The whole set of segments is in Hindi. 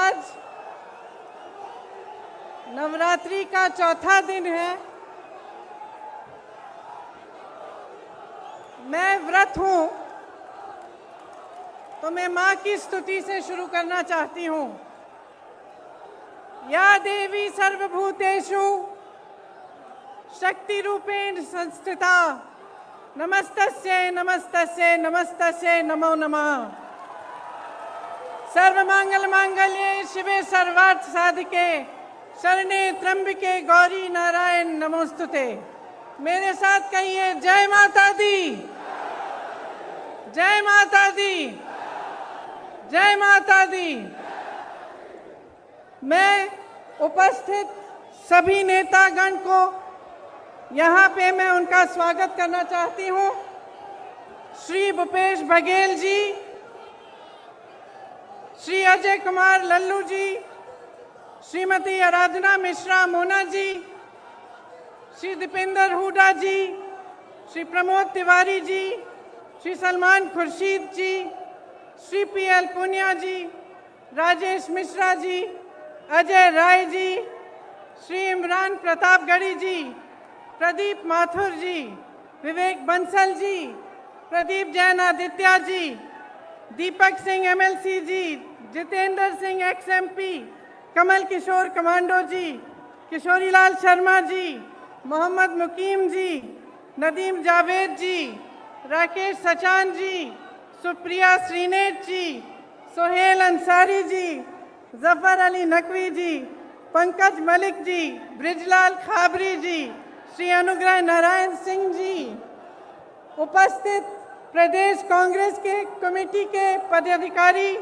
आज नवरात्रि का चौथा दिन है। मैं व्रत हूं, तो मैं मां की स्तुति से शुरू करना चाहती हूं। या देवी सर्वभूतेषु शक्ति रूपेण संस्थिता नमस्तस्यै नमस्तस्यै नमस्तस्यै नमो नमः। सर्वमंगल मांगल्ये शिवे सर्वार्थ साधिके शरणे त्र्यंबके गौरी नारायण नमोस्तुते। मेरे साथ कहिए जय माता दी, जय माता दी, जय माता दी। मैं उपस्थित सभी नेतागण को यहाँ पे मैं उनका स्वागत करना चाहती हूँ। श्री भूपेश बघेल जी, श्री अजय कुमार लल्लू जी, श्रीमती आराधना मिश्रा मोना जी, श्री दीपेंद्र हुडा जी, श्री प्रमोद तिवारी जी, श्री सलमान खुर्शीद जी, श्री पीएल पुनिया जी, राजेश मिश्रा जी, अजय राय जी, श्री इमरान प्रतापगढ़ी जी, प्रदीप माथुर जी, विवेक बंसल जी, प्रदीप जैन आदित्य जी, दीपक सिंह एमएलसी जी, जितेंद्र सिंह एक्सएमपी, कमल किशोर कमांडो जी, किशोरीलाल शर्मा जी, मोहम्मद मुकीम जी, नदीम जावेद जी, राकेश सचान जी, सुप्रिया श्रीनेत जी, सोहेल अंसारी जी, जफर अली नकवी जी, पंकज मलिक जी, ब्रिजलाल खाबरी जी, श्री अनुग्रह नारायण सिंह जी, उपस्थित प्रदेश कांग्रेस के कमेटी के पदाधिकारी,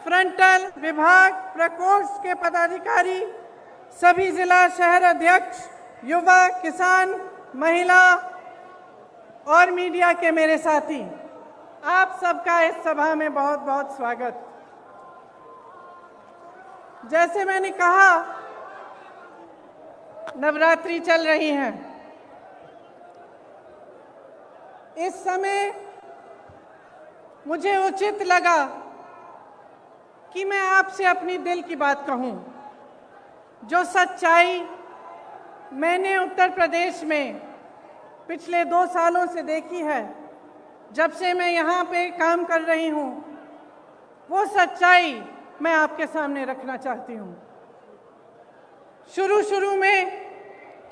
फ्रंटल विभाग प्रकोष्ठ के पदाधिकारी, सभी जिला शहर अध्यक्ष, युवा, किसान, महिला और मीडिया के मेरे साथी, आप सबका इस सभा में बहुत बहुत स्वागत। जैसे मैंने कहा, नवरात्रि चल रही है। इस समय मुझे उचित लगा कि मैं आपसे अपनी दिल की बात कहूं। जो सच्चाई मैंने उत्तर प्रदेश में पिछले 2 सालों से देखी है, जब से मैं यहाँ पे काम कर रही हूँ, वो सच्चाई मैं आपके सामने रखना चाहती हूँ। शुरू में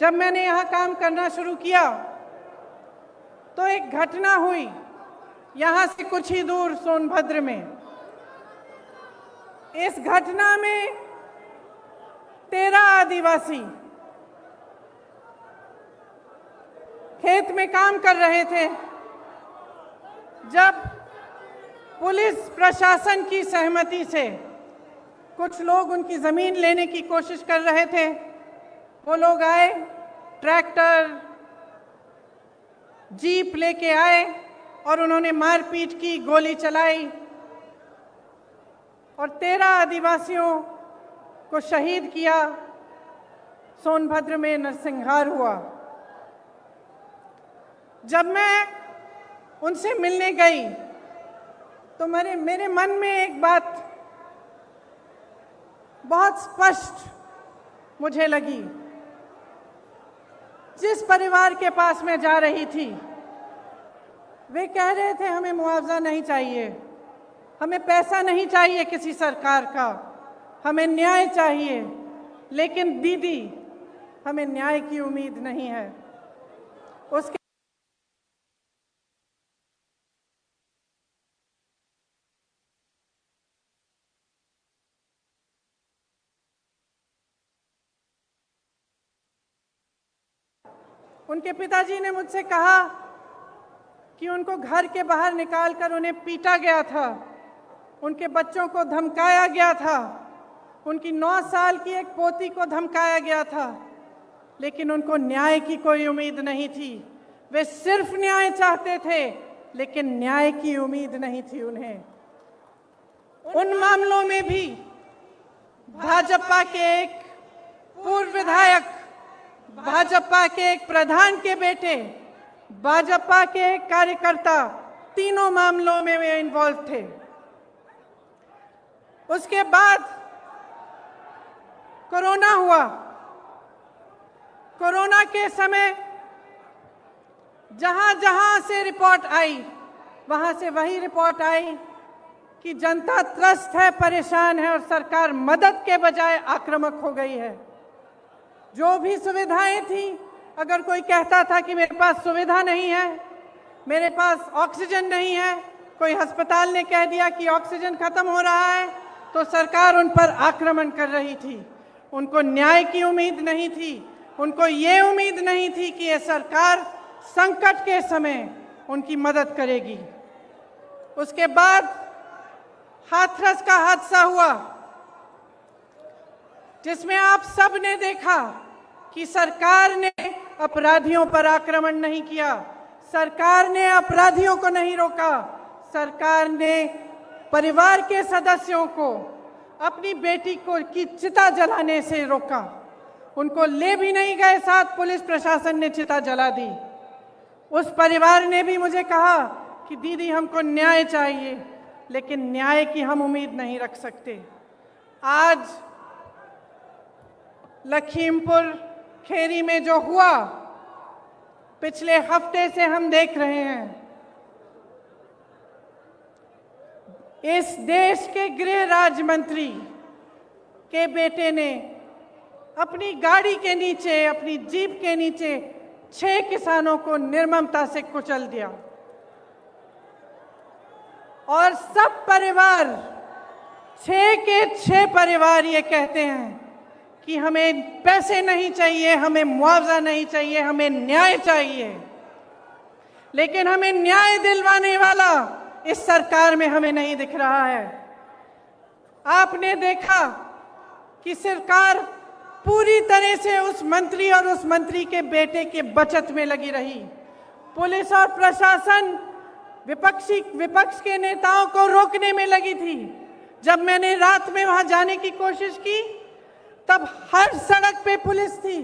जब मैंने यहाँ काम करना शुरू किया तो एक घटना हुई यहाँ से कुछ ही दूर सोनभद्र में। इस घटना में 13 आदिवासी खेत में काम कर रहे थे। जब पुलिस प्रशासन की सहमति से कुछ लोग उनकी जमीन लेने की कोशिश कर रहे थे, वो लोग आए, ट्रैक्टर जीप लेके आए और उन्होंने मारपीट की, गोली चलाई और 13 आदिवासियों को शहीद किया। सोनभद्र में नरसंहार हुआ। जब मैं उनसे मिलने गई तो मेरे मन में एक बात बहुत स्पष्ट मुझे लगी। जिस परिवार के पास मैं जा रही थी, वे कह रहे थे हमें मुआवजा नहीं चाहिए, हमें पैसा नहीं चाहिए किसी सरकार का, हमें न्याय चाहिए। लेकिन दीदी, हमें न्याय की उम्मीद नहीं है। उसके उनके पिताजी ने मुझसे कहा कि उनको घर के बाहर निकालकर उन्हें पीटा गया था, उनके बच्चों को धमकाया गया था, उनकी 9 साल की एक पोती को धमकाया गया था, लेकिन उनको न्याय की कोई उम्मीद नहीं थी। वे सिर्फ न्याय चाहते थे, लेकिन न्याय की उम्मीद नहीं थी उन्हें। उन मामलों में भी भाजपा के एक पूर्व विधायक, भाजपा के एक प्रधान के बेटे, भाजपा के एक कार्यकर्ता, तीनों मामलों में वे इन्वॉल्व थे। उसके बाद कोरोना हुआ। कोरोना के समय जहां जहां से रिपोर्ट आई, वहां से वही रिपोर्ट आई कि जनता त्रस्त है, परेशान है और सरकार मदद के बजाय आक्रामक हो गई है। जो भी सुविधाएं थी, अगर कोई कहता था कि मेरे पास सुविधा नहीं है, मेरे पास ऑक्सीजन नहीं है, कोई अस्पताल ने कह दिया कि ऑक्सीजन खत्म हो रहा है, तो सरकार उन पर आक्रमण कर रही थी। उनको न्याय की उम्मीद नहीं थी, उनको ये उम्मीद नहीं थी कि ये सरकार संकट के समय उनकी मदद करेगी। उसके बाद हाथरस का हादसा हुआ, जिसमें आप सब ने देखा कि सरकार ने अपराधियों पर आक्रमण नहीं किया, सरकार ने अपराधियों को नहीं रोका, सरकार ने परिवार के सदस्यों को अपनी बेटी को की चिता जलाने से रोका। उनको ले भी नहीं गए साथ, पुलिस प्रशासन ने चिता जला दी। उस परिवार ने भी मुझे कहा कि दीदी हमको न्याय चाहिए, लेकिन न्याय की हम उम्मीद नहीं रख सकते। आज लखीमपुर खेरी में जो हुआ, पिछले हफ्ते से हम देख रहे हैं। इस देश के गृह राज्य मंत्री के बेटे ने अपनी गाड़ी के नीचे, अपनी जीप के नीचे 6 किसानों को निर्ममता से कुचल दिया और सब परिवार, 6 के 6 परिवार ये कहते हैं कि हमें पैसे नहीं चाहिए, हमें मुआवजा नहीं चाहिए, हमें न्याय चाहिए। लेकिन हमें न्याय दिलवाने वाला इस सरकार में हमें नहीं दिख रहा है। आपने देखा कि सरकार पूरी तरह से उस मंत्री और उस मंत्री के बेटे के बचत में लगी रही। पुलिस और प्रशासन विपक्ष के नेताओं को रोकने में लगी थी। जब मैंने रात में वहां जाने की कोशिश की, तब हर सड़क पे पुलिस थी,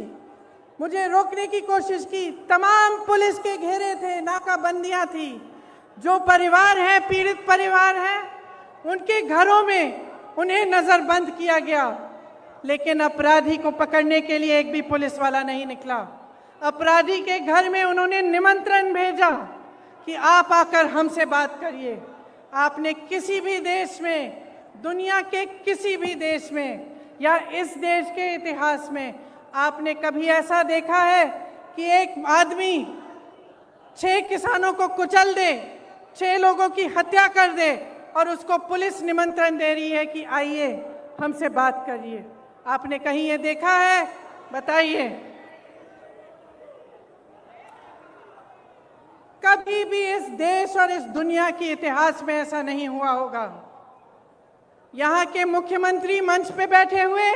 मुझे रोकने की कोशिश की, तमाम पुलिस के घेरे थे, नाकाबंदियां थी। जो परिवार है, पीड़ित परिवार है, उनके घरों में उन्हें नजरबंद किया गया, लेकिन अपराधी को पकड़ने के लिए एक भी पुलिस वाला नहीं निकला। अपराधी के घर में उन्होंने निमंत्रण भेजा कि आप आकर हमसे बात करिए। आपने किसी भी देश में, दुनिया के किसी भी देश में या इस देश के इतिहास में आपने कभी ऐसा देखा है कि एक आदमी 6 किसानों को कुचल दे, 6 लोगों की हत्या कर दे और उसको पुलिस निमंत्रण दे रही है कि आइए हमसे बात करिए? आपने कहीं ये देखा है? बताइए। कभी भी इस देश और इस दुनिया के इतिहास में ऐसा नहीं हुआ होगा। यहाँ के मुख्यमंत्री मंच पे बैठे हुए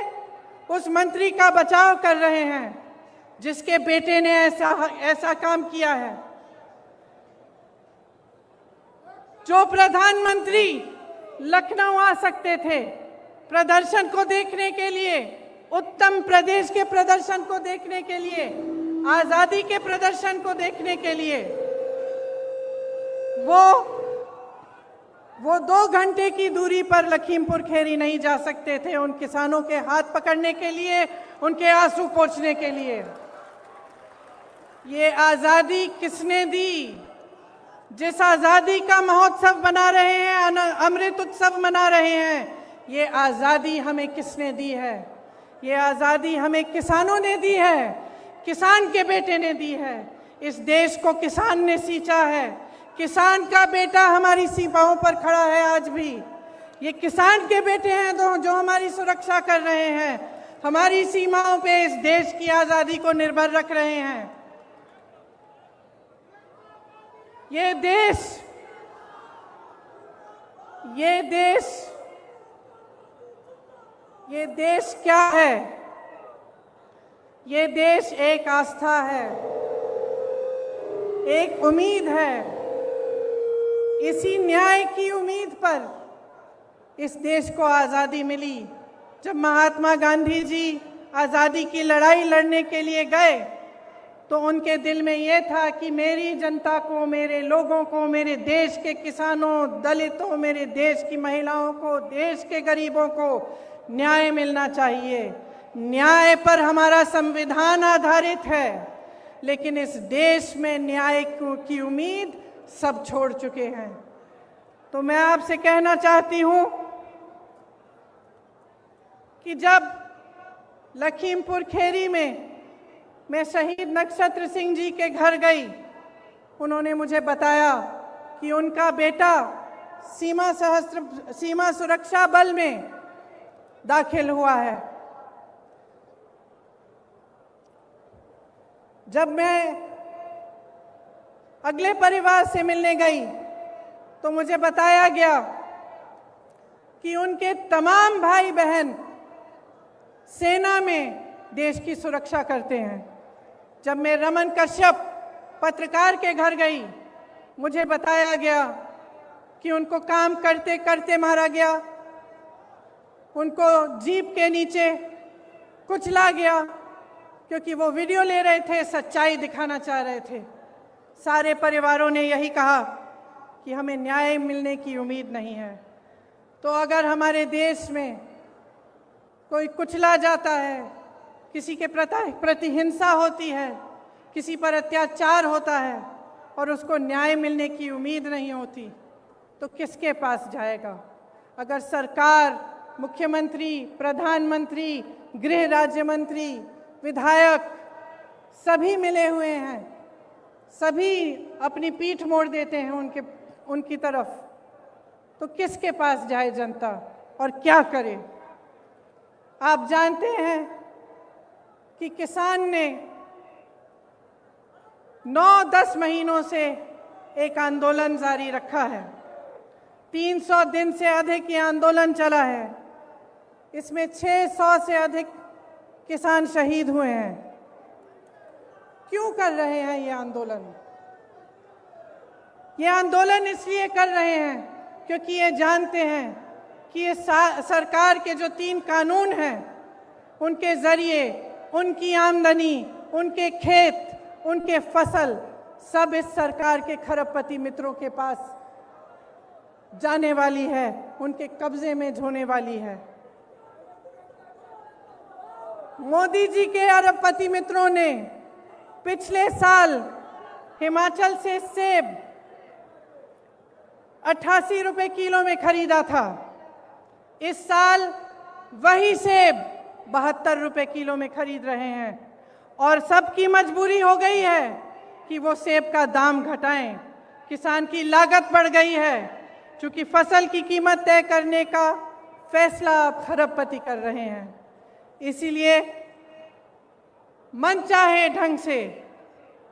उस मंत्री का बचाव कर रहे हैं जिसके बेटे ने ऐसा काम किया है। जो प्रधानमंत्री लखनऊ आ सकते थे प्रदर्शन को देखने के लिए, उत्तर प्रदेश के प्रदर्शन को देखने के लिए, आजादी के प्रदर्शन को देखने के लिए, वो 2 घंटे की दूरी पर लखीमपुर खेरी नहीं जा सकते थे उन किसानों के हाथ पकड़ने के लिए, उनके आंसू पोंछने के लिए। ये आजादी किसने दी? जिस आजादी का महोत्सव मना रहे हैं, अमृत उत्सव मना रहे हैं, ये आजादी हमें किसने दी है? ये आजादी हमें किसानों ने दी है, किसान के बेटे ने दी है। इस देश को किसान ने सींचा है, किसान का बेटा हमारी सीमाओं पर खड़ा है आज भी। ये किसान के बेटे हैं जो हमारी सुरक्षा कर रहे हैं, हमारी सीमाओं पे इस देश की आजादी को निर्भर रख रहे हैं। ये देश क्या है? ये देश एक आस्था है, एक उम्मीद है। इसी न्याय की उम्मीद पर इस देश को आज़ादी मिली। जब महात्मा गांधी जी आज़ादी की लड़ाई लड़ने के लिए गए तो उनके दिल में ये था कि मेरी जनता को, मेरे लोगों को, मेरे देश के किसानों, दलितों, मेरे देश की महिलाओं को, देश के गरीबों को न्याय मिलना चाहिए। न्याय पर हमारा संविधान आधारित है, लेकिन इस देश में न्याय की उम्मीद सब छोड़ चुके हैं। तो मैं आपसे कहना चाहती हूं कि जब लखीमपुर खेरी में मैं शहीद नक्षत्र सिंह जी के घर गई, उन्होंने मुझे बताया कि उनका बेटा सीमा सुरक्षा बल में दाखिल हुआ है। जब मैं अगले परिवार से मिलने गई तो मुझे बताया गया कि उनके तमाम भाई बहन सेना में देश की सुरक्षा करते हैं। जब मैं रमन कश्यप पत्रकार के घर गई, मुझे बताया गया कि उनको काम करते करते मारा गया, उनको जीप के नीचे कुचला गया क्योंकि वो वीडियो ले रहे थे, सच्चाई दिखाना चाह रहे थे। सारे परिवारों ने यही कहा कि हमें न्याय मिलने की उम्मीद नहीं है। तो अगर हमारे देश में कोई कुचला जाता है, किसी के प्रति हिंसा होती है, किसी पर अत्याचार होता है और उसको न्याय मिलने की उम्मीद नहीं होती, तो किसके पास जाएगा? अगर सरकार, मुख्यमंत्री, प्रधानमंत्री, गृह राज्य मंत्री, विधायक सभी मिले हुए हैं, सभी अपनी पीठ मोड़ देते हैं उनकी तरफ, तो किसके पास जाए जनता और क्या करे? आप जानते हैं कि किसान ने 9-10 महीनों से एक आंदोलन जारी रखा है। 300 दिन से अधिक ये आंदोलन चला है। इसमें 600 से अधिक किसान शहीद हुए हैं। क्यों कर रहे हैं ये आंदोलन? ये आंदोलन इसलिए कर रहे हैं क्योंकि ये जानते हैं कि ये सरकार के जो 3 कानून हैं, उनके जरिए उनकी आमदनी, उनके खेत, उनके फसल सब इस सरकार के खरबपति मित्रों के पास जाने वाली है, उनके कब्जे में होने वाली है। मोदी जी के अरबपति मित्रों ने पिछले साल हिमाचल से सेब 88 रुपए किलो में खरीदा था। इस साल वही सेब 72 रुपए किलो में खरीद रहे हैं और सबकी मजबूरी हो गई है कि वो सेब का दाम घटाएं। किसान की लागत बढ़ गई है क्योंकि फसल की कीमत तय करने का फैसला अब खरबपति कर रहे हैं। इसीलिए मनचाहे ढंग से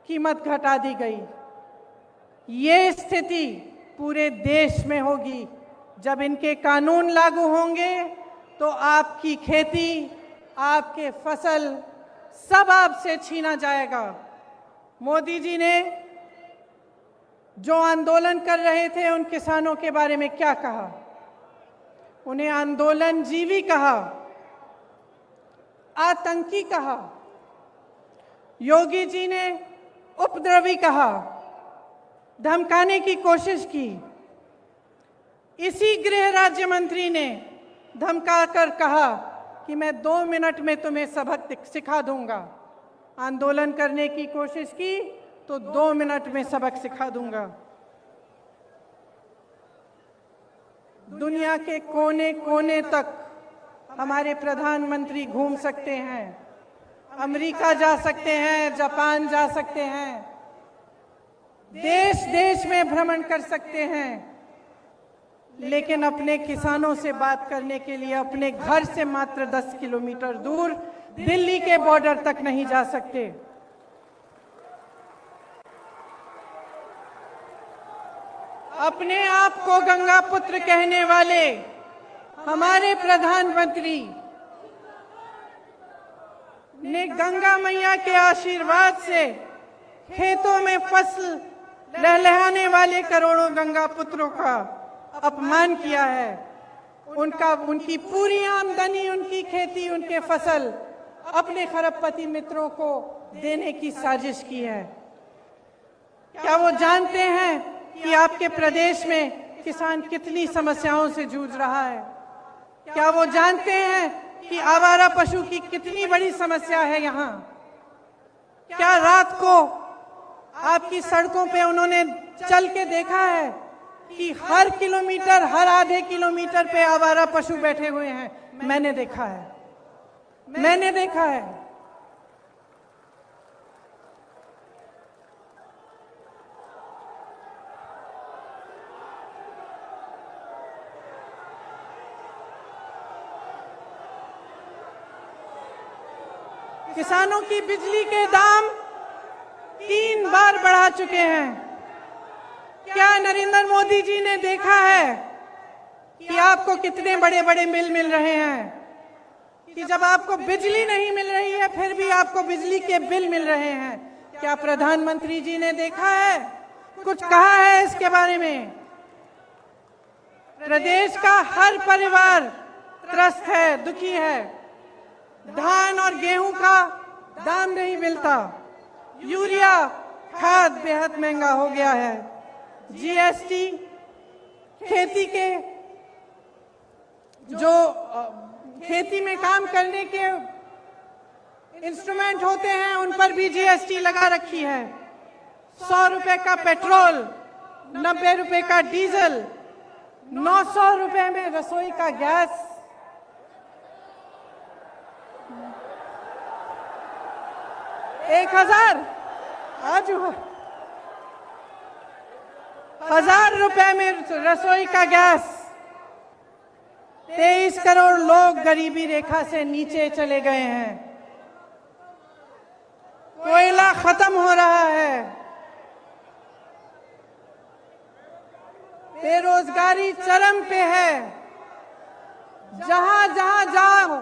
कीमत घटा दी गई। ये स्थिति पूरे देश में होगी। जब इनके कानून लागू होंगे तो आपकी खेती, आपके फसल सब आपसे छीना जाएगा। मोदी जी ने जो आंदोलन कर रहे थे उन किसानों के बारे में क्या कहा? उन्हें आंदोलन जीवी कहा, आतंकी कहा। योगी जी ने उपद्रवी कहा, धमकाने की कोशिश की। इसी गृह राज्य मंत्री ने धमकाकर कहा कि मैं 2 मिनट में तुम्हें सबक सिखा दूंगा। आंदोलन करने की कोशिश की तो 2 मिनट में सबक सिखा दूंगा। दुनिया के कोने कोने तक हमारे प्रधानमंत्री घूम सकते हैं, अमेरिका जा सकते हैं, जापान जा सकते हैं, देश देश में भ्रमण कर सकते हैं, लेकिन अपने किसानों से बात करने के लिए अपने घर से मात्र 10 किलोमीटर दूर दिल्ली के बॉर्डर तक नहीं जा सकते। अपने आप को गंगा पुत्र कहने वाले हमारे प्रधानमंत्री ने गंगा मैया के आशीर्वाद से खेतों में फसल लहलहाने वाले करोड़ों गंगा पुत्रों का अपमान किया है। उनकी पूरी आमदनी, उनकी खेती, उनके फसल अपने खरबपति मित्रों को देने की साजिश की है। क्या वो जानते हैं कि आपके प्रदेश में किसान कितनी समस्याओं से जूझ रहा है? क्या वो जानते हैं कि आवारा पशु की कितनी बड़ी समस्या है यहाँ। क्या रात को आपकी सड़कों पे उन्होंने चल के देखा है कि हर किलोमीटर, हर आधे किलोमीटर पे आवारा पशु बैठे हुए हैं? मैंने देखा है, मैंने देखा है। किसानों की बिजली के दाम 3 बार बढ़ा चुके हैं। क्या नरेंद्र मोदी जी ने देखा है कि आपको कितने बड़े बड़े बिल मिल रहे हैं? कि जब आपको बिजली नहीं मिल रही है फिर भी आपको बिजली के बिल मिल रहे हैं। क्या प्रधानमंत्री जी ने देखा है, कुछ कहा है इसके बारे में? प्रदेश का हर परिवार त्रस्त है, दुखी है। धान और गेहूं का दाम नहीं मिलता, यूरिया खाद बेहद महंगा हो गया है, जीएसटी, खेती के जो खेती में काम करने के इंस्ट्रूमेंट होते हैं उन पर भी जीएसटी लगा रखी है। 100 रुपए का पेट्रोल, 90 रुपए का डीजल, 900 रुपए में रसोई का गैस, 1000 आज 1000 रुपए में रसोई का गैस। 23 करोड़ लोग गरीबी रेखा से नीचे चले गए हैं। कोयला खत्म हो रहा है। बेरोजगारी चरम पे है। जहां जहां जाओ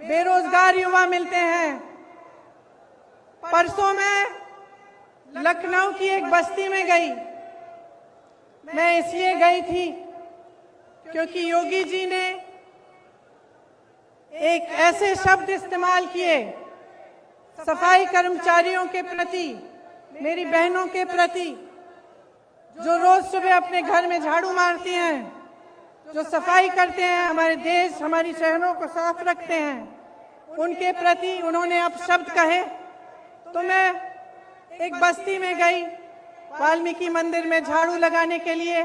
बेरोजगार युवा मिलते हैं। परसों मैं लखनऊ की एक बस्ती में गई। मैं इसलिए गई थी क्योंकि योगी जी ने एक ऐसे शब्द इस्तेमाल किए सफाई कर्मचारियों के प्रति, मेरी बहनों के प्रति, जो रोज सुबह अपने घर में झाड़ू मारती हैं, जो सफाई करते हैं, हमारे देश, हमारी शहरों को साफ रखते हैं, उनके प्रति उन्होंने अब शब्द कहे। तो मैं एक बस्ती में गई वाल्मीकि मंदिर में झाड़ू लगाने के लिए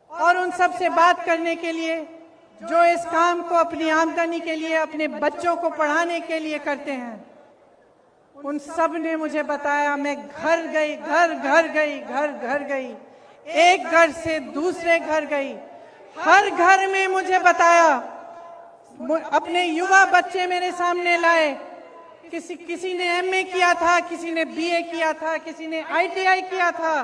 और उन सब से बात करने के लिए जो इस काम को अपनी आमदनी के लिए, अपने बच्चों को पढ़ाने के लिए करते हैं। उन सब ने मुझे बताया, मैं घर गई, घर घर गई, एक घर से दूसरे घर गई, हर घर में मुझे बताया। अपने युवा बच्चे मेरे सामने लाए। किसी ने एमए किया था, किसी ने बीए किया था, किसी ने आईटीआई किया था,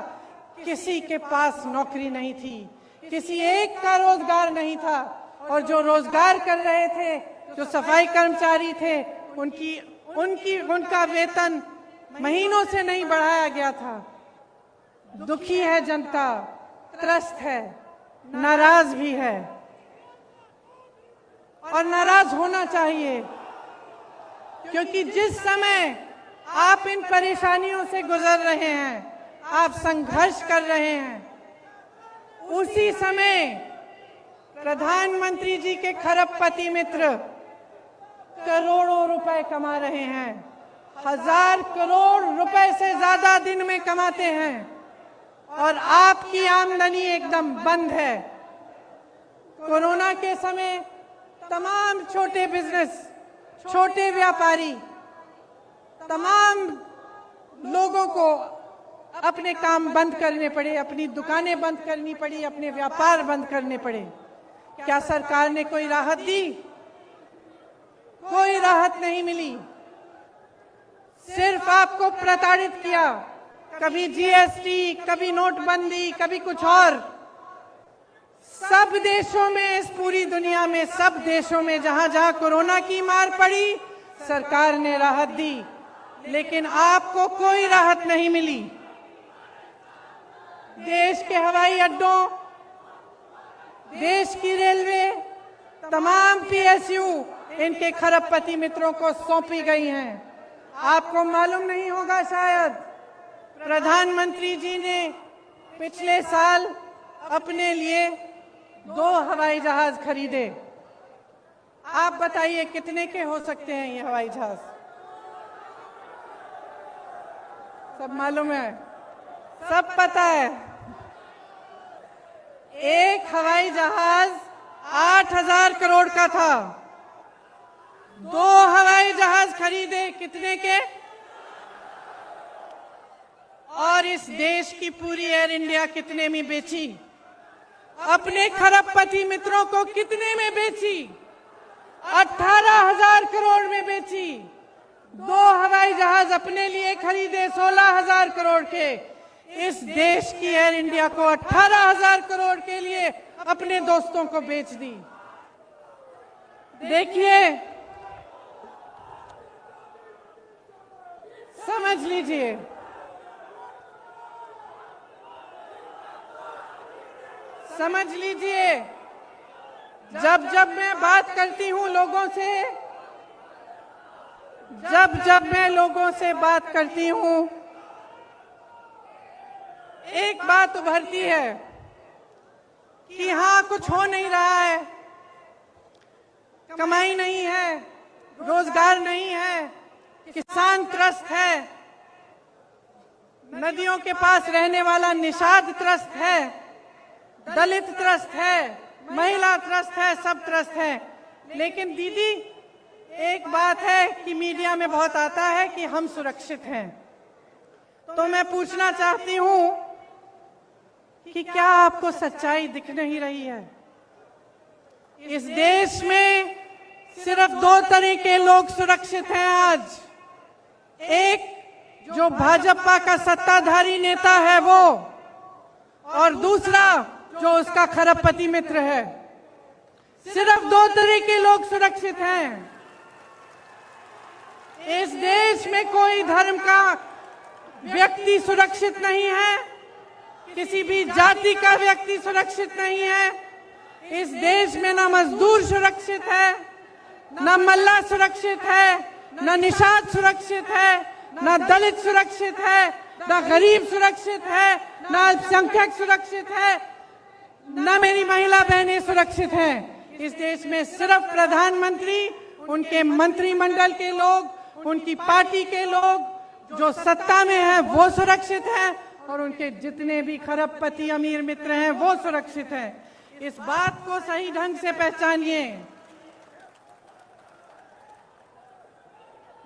किसी के पास नौकरी नहीं थी, किसी एक का रोजगार नहीं था। और जो रोजगार कर रहे थे, जो सफाई कर्मचारी थे, उनका वेतन महीनों से नहीं बढ़ाया गया था। दुखी है जनता, त्रस्त है, नाराज भी है और नाराज होना चाहिए, क्योंकि जिस समय आप इन परेशानियों से गुजर रहे हैं, आप संघर्ष कर रहे हैं, उसी समय प्रधानमंत्री जी के खरबपति मित्र करोड़ों रुपए कमा रहे हैं। 1000 करोड़ रुपए से ज्यादा दिन में कमाते हैं और आपकी आमदनी एकदम बंद है। कोरोना के समय तमाम छोटे बिजनेस, छोटे व्यापारी, तमाम लोगों को अपने काम बंद करने पड़े, अपनी दुकानें बंद करनी पड़ी, अपने व्यापार बंद करने पड़े। क्या सरकार ने कोई राहत दी? कोई राहत नहीं मिली। सिर्फ आपको प्रताड़ित किया। कभी जीएसटी, कभी नोटबंदी, कभी कुछ और। सब देशों में, इस पूरी दुनिया में, सब देशों में जहां जहां कोरोना की मार पड़ी, सरकार ने राहत दी, लेकिन आपको कोई राहत नहीं मिली। देश के हवाई अड्डों, देश की रेलवे, तमाम पीएसयू इनके खरबपति मित्रों को सौंपी गई हैं। आपको मालूम नहीं होगा शायद, प्रधानमंत्री जी ने पिछले साल अपने लिए 2 हवाई जहाज खरीदे। आप बताइए कितने के हो सकते हैं ये हवाई जहाज? सब मालूम है, सब पता है। एक हवाई जहाज 8,000 करोड़ का था। 2 हवाई जहाज खरीदे कितने के? और इस देश की पूरी एयर इंडिया कितने में बेची? अपने खरबपति मित्रों को कितने में बेची? 18,000 करोड़ में बेची। 2 हवाई जहाज अपने लिए खरीदे 16,000 करोड़ के। इस देश की एयर इंडिया को 18,000 करोड़ के लिए अपने दोस्तों को बेच दी। देखिए, समझ लीजिए, समझ लीजिए, जब जब मैं बात करती हूं लोगों से, जब मैं लोगों से बात करती हूं, एक बात उभरती है कि हाँ, कुछ हो नहीं रहा है, कमाई नहीं है, रोजगार नहीं है, किसान त्रस्त है, नदियों के पास रहने वाला निषाद त्रस्त है, दलित त्रस्त है, महिला त्रस्त है, सब त्रस्त है। लेकिन दीदी, एक बात है कि मीडिया में बहुत आता है कि हम सुरक्षित हैं। तो मैं पूछना चाहती हूं कि क्या आपको सच्चाई दिख नहीं रही है? इस देश में सिर्फ 2 तरह के लोग सुरक्षित हैं आज। एक जो भाजपा का सत्ताधारी नेता है वो, और दूसरा जो उसका खरबपति मित्र है। सिर्फ 2 तरह के लोग सुरक्षित हैं। इस देश में कोई धर्म का व्यक्ति सुरक्षित नहीं है, किसी भी जाति का व्यक्ति सुरक्षित नहीं है। इस देश में ना मजदूर सुरक्षित है, ना मल्ला सुरक्षित है, ना निषाद सुरक्षित है, ना दलित सुरक्षित है, ना गरीब सुरक्षित है, ना अल्पसंख्यक सुरक्षित है, ना मेरी महिला बहनें सुरक्षित हैं। इस देश में सिर्फ प्रधानमंत्री, उनके मंत्रिमंडल के लोग, उनकी पार्टी के लोग जो सत्ता में हैं वो सुरक्षित हैं, और उनके जितने भी खरबपति अमीर मित्र हैं वो सुरक्षित हैं। इस बात को सही ढंग से पहचानिए।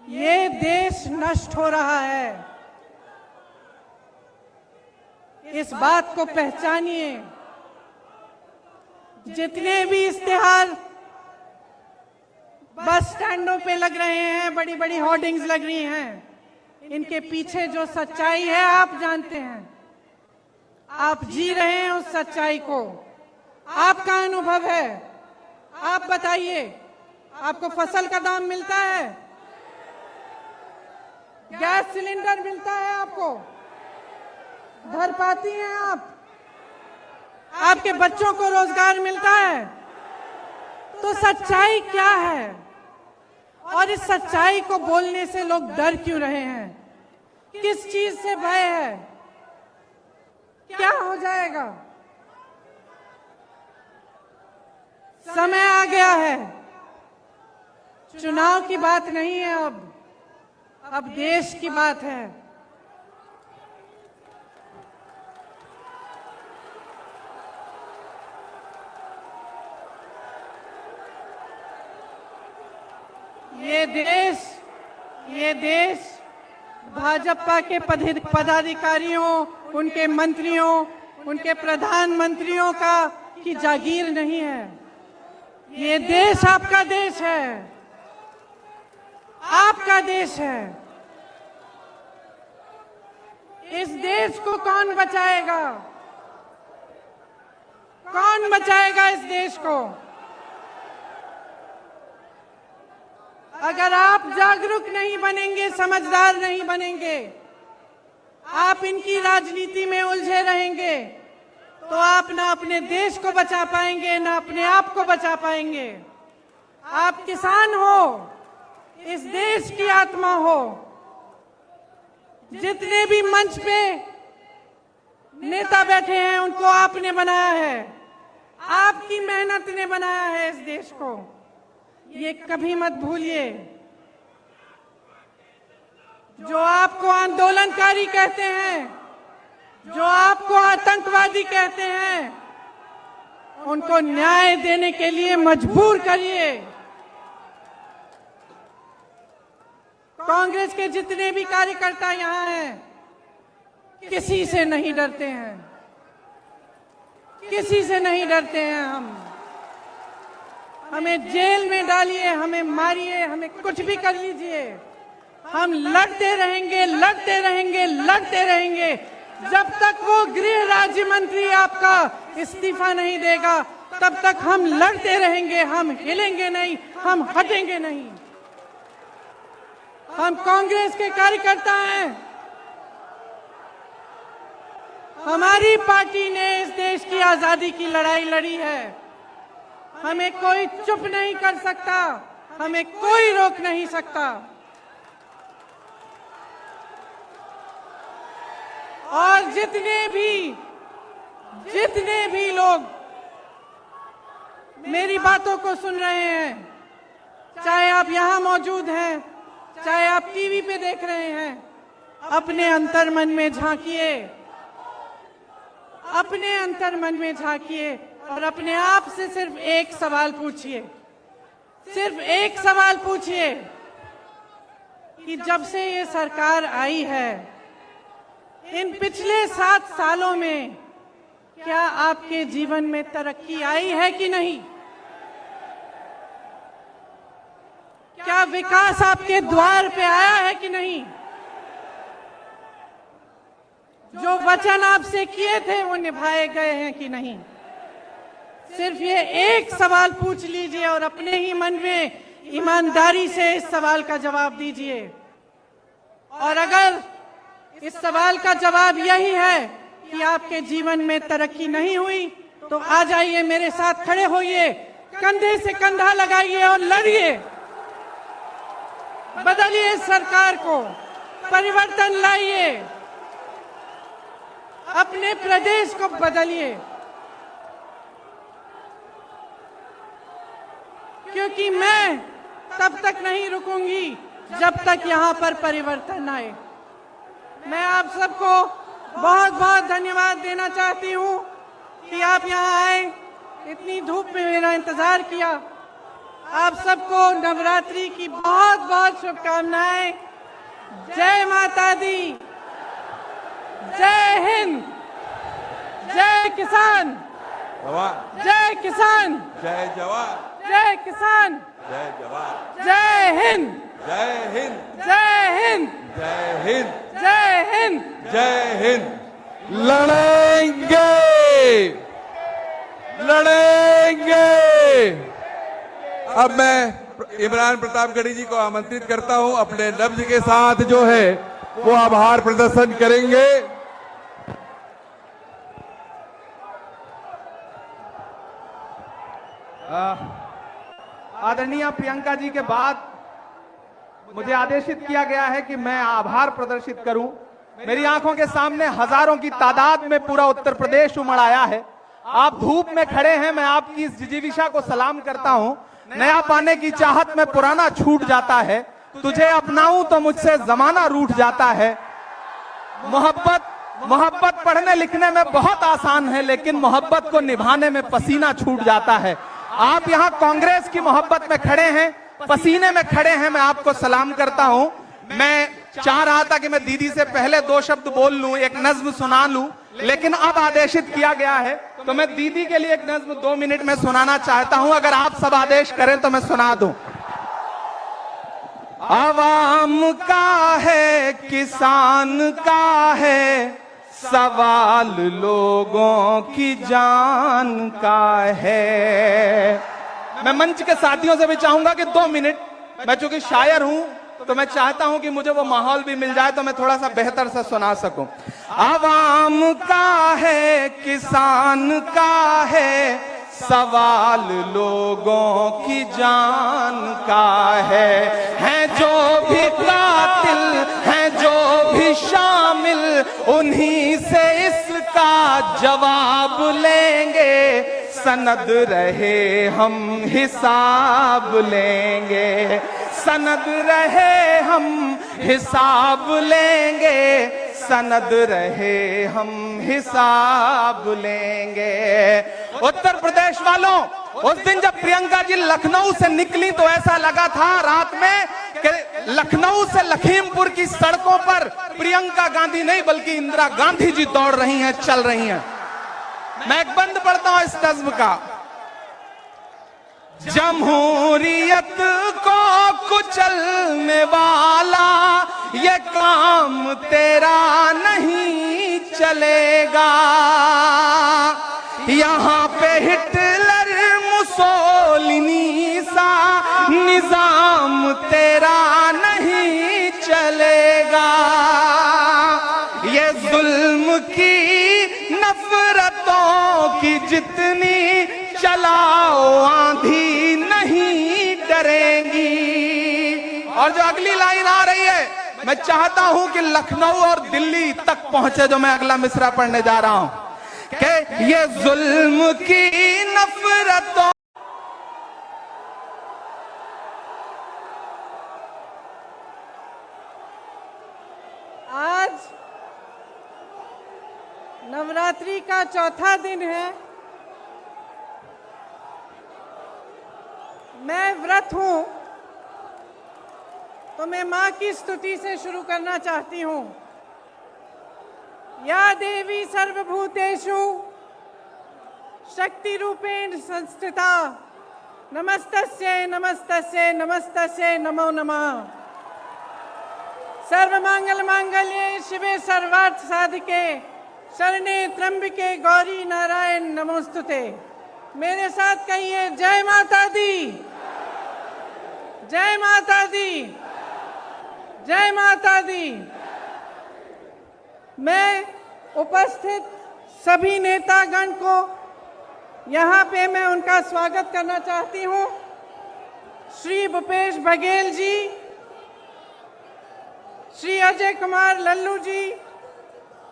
ये देश नष्ट हो रहा है, इस बात को पहचानिए। जितने भी इश्तिहार बस स्टैंडों पे लग रहे हैं, बड़ी बड़ी होर्डिंग्स लग रही हैं, इनके पीछे जो सच्चाई है आप जानते हैं। आप जी रहे हैं उस सच्चाई को, आपका अनुभव है। आप बताइए, आपको फसल का दाम मिलता है? गैस सिलेंडर मिलता है आपको? भर पाती हैं आप? आपके बच्चों को रोजगार मिलता है? तो सच्चाई क्या है? और इस सच्चाई को बोलने से लोग डर क्यों रहे हैं? किस चीज से भय है? क्या हो जाएगा? समय आ गया है, चुनाव की बात नहीं है, अब देश की बात है। ये देश भाजपा के पदाधिकारियों, उनके मंत्रियों, उनके प्रधानमंत्रियों की जागीर नहीं है। ये देश आपका देश है, आपका देश है। इस देश को कौन बचाएगा? कौन बचाएगा इस देश को? अगर आप जागरूक नहीं बनेंगे, समझदार नहीं बनेंगे, आप इनकी राजनीति में उलझे रहेंगे, तो आप ना अपने देश को बचा पाएंगे, ना अपने आप को बचा पाएंगे। आप किसान हो, इस देश की आत्मा हो। जितने भी मंच पे नेता बैठे हैं उनको आपने बनाया है, आपकी मेहनत ने बनाया है इस देश को। ये कभी मत भूलिए। जो आपको आंदोलनकारी कहते हैं, जो आपको आतंकवादी कहते हैं, उनको न्याय देने के लिए मजबूर करिए। कांग्रेस के जितने भी कार्यकर्ता यहाँ हैं, किसी से नहीं डरते हैं, किसी से नहीं डरते हैं। हमें जेल में डालिए, हमें मारिए, हमें कुछ भी कर लीजिए, हम लड़ते रहेंगे, लड़ते रहेंगे, लड़ते रहेंगे जब तक वो गृह राज्य मंत्री आपका इस्तीफा नहीं देगा। तब तक हम लड़ते रहेंगे, हम हिलेंगे नहीं, हम हटेंगे नहीं। हम कांग्रेस के कार्यकर्ता हैं। हमारी पार्टी ने इस देश की आजादी की लड़ाई लड़ी है। हमें कोई चुप नहीं कर सकता, हमें कोई रोक नहीं सकता। और जितने भी लोग मेरी बातों को सुन रहे हैं, चाहे आप यहां मौजूद हैं, चाहे आप टीवी पे देख रहे हैं, अपने अंतर्मन में झांकिए, अपने अंतर्मन में झांकिए और अपने आप से सिर्फ एक सवाल पूछिए, सिर्फ एक सवाल पूछिए कि जब से ये सरकार आई है, इन पिछले 7 सालों में क्या आपके जीवन में तरक्की आई है कि नहीं? क्या विकास आपके द्वार पे आया है कि नहीं? जो वचन आपसे किए थे वो निभाए गए हैं कि नहीं? सिर्फ ये एक सवाल पूछ लीजिए और अपने ही मन में ईमानदारी से इस सवाल का जवाब दीजिए। और अगर इस सवाल का जवाब यही है कि आपके जीवन में तरक्की नहीं हुई, तो आ जाइए, मेरे साथ खड़े होइए, कंधे से कंधा लगाइए और लड़िए। बदलिए सरकार को, परिवर्तन लाइए, अपने प्रदेश को बदलिए, क्योंकि मैं तब तक नहीं रुकूंगी जब तक यहाँ पर परिवर्तन आए। मैं आप सबको बहुत बहुत धन्यवाद देना चाहती हूँ कि आप यहाँ आए, इतनी धूप में मेरा इंतजार किया। आप सबको नवरात्रि की बहुत बहुत शुभकामनाएं। जय माता दी, जय हिंद, जय किसान, जय किसान, जय जवान, जय किसान, जय जवान, जय हिंद, जय हिंद, जय हिंद, जय हिंद, जय हिंद, जय हिंद। लड़ेंगे, लड़ेंगे। अब मैं इमरान प्रतापगढ़ी जी को आमंत्रित करता हूं, अपने लफ्ज के साथ जो है वो आभार प्रदर्शन करेंगे। आदरणीय प्रियंका जी के बाद मुझे आदेशित किया गया है कि मैं आभार प्रदर्शित करूं। मेरी आंखों के सामने हजारों की तादाद में पूरा उत्तर प्रदेश उमड़ आया है। आप धूप में खड़े हैं, मैं आपकी इस जिजीविषा को सलाम करता हूं। नया पाने की चाहत में पुराना छूट जाता है, तुझे अपनाऊं तो मुझसे जमाना रूठ जाता है। मोहब्बत पढ़ने लिखने में बहुत आसान है, लेकिन मोहब्बत को निभाने में पसीना छूट जाता है। आप यहाँ कांग्रेस की मोहब्बत में खड़े हैं, पसीने में खड़े हैं, मैं आपको सलाम करता हूं। मैं चाह रहा था कि मैं दीदी से पहले 2 शब्द बोल लूं, एक नज्म सुना लूं, लेकिन अब आदेशित किया गया है तो मैं दीदी के लिए एक नज्म 2 मिनट में सुनाना चाहता हूं। अगर आप सब आदेश करें तो मैं सुना दूं। आवाम का है, किसान का है, सवाल लोगों की जान का है। मैं मंच के साथियों से भी चाहूंगा कि 2 मिनट, मैं चूंकि शायर हूं तो मैं चाहता हूं कि मुझे वो माहौल भी मिल जाए तो मैं थोड़ा सा बेहतर से सुना सकूं। आवाम का है, किसान का है, सवाल लोगों की जान का है जो भी कातिल है, जो भी शामिल, उन्हीं से इसका जवाब लेंगे। सनद रहे हम हिसाब लेंगे, सनद रहे हम हिसाब लेंगे, सनद रहे हम हिसाब लेंगे। उत्तर प्रदेश वालों, उस दिन जब प्रियंका जी लखनऊ से निकली तो ऐसा लगा था रात में कि लखनऊ से लखीमपुर की सड़कों पर प्रियंका गांधी नहीं बल्कि इंदिरा गांधी जी दौड़ रही हैं, चल रही हैं। मैं एक बंद पढ़ता हूं इस नज्म का। जमहूरियत को कुचलने वाला ये काम तेरा नहीं चलेगा, यहाँ पे हिटलर मुसोलिनी सा निजाम तेरा नहीं चलेगा। ये जुल्म की नफरतों की जितनी चलाओ आंधी नहीं डरेंगी। और जो अगली लाइन आ रही है, मैं चाहता हूं कि लखनऊ और दिल्ली तक पहुंचे, जो मैं अगला मिसरा पढ़ने जा रहा हूं कि ये जुल्म की नफरतों। आज नवरात्रि का चौथा दिन है। मैं व्रत हूं तो मैं मां की स्तुति से शुरू करना चाहती हूं। या देवी सर्वभूतेषु शक्ति रूपेण संस्थिता नमस्तस्यै नमस्तस्यै नमस्तस्यै नमो नमः। सर्वमंगल मांगल्ये शिवे सर्वार्थ साधिके शरणे त्र्यंबके गौरी नारायण नमोस्तुते। मेरे साथ कहिए जय माता दी, जय माता दी, जय माता दी। मैं उपस्थित सभी नेतागण को यहाँ पे मैं उनका स्वागत करना चाहती हूँ। श्री भूपेश बघेल जी, श्री अजय कुमार लल्लू जी,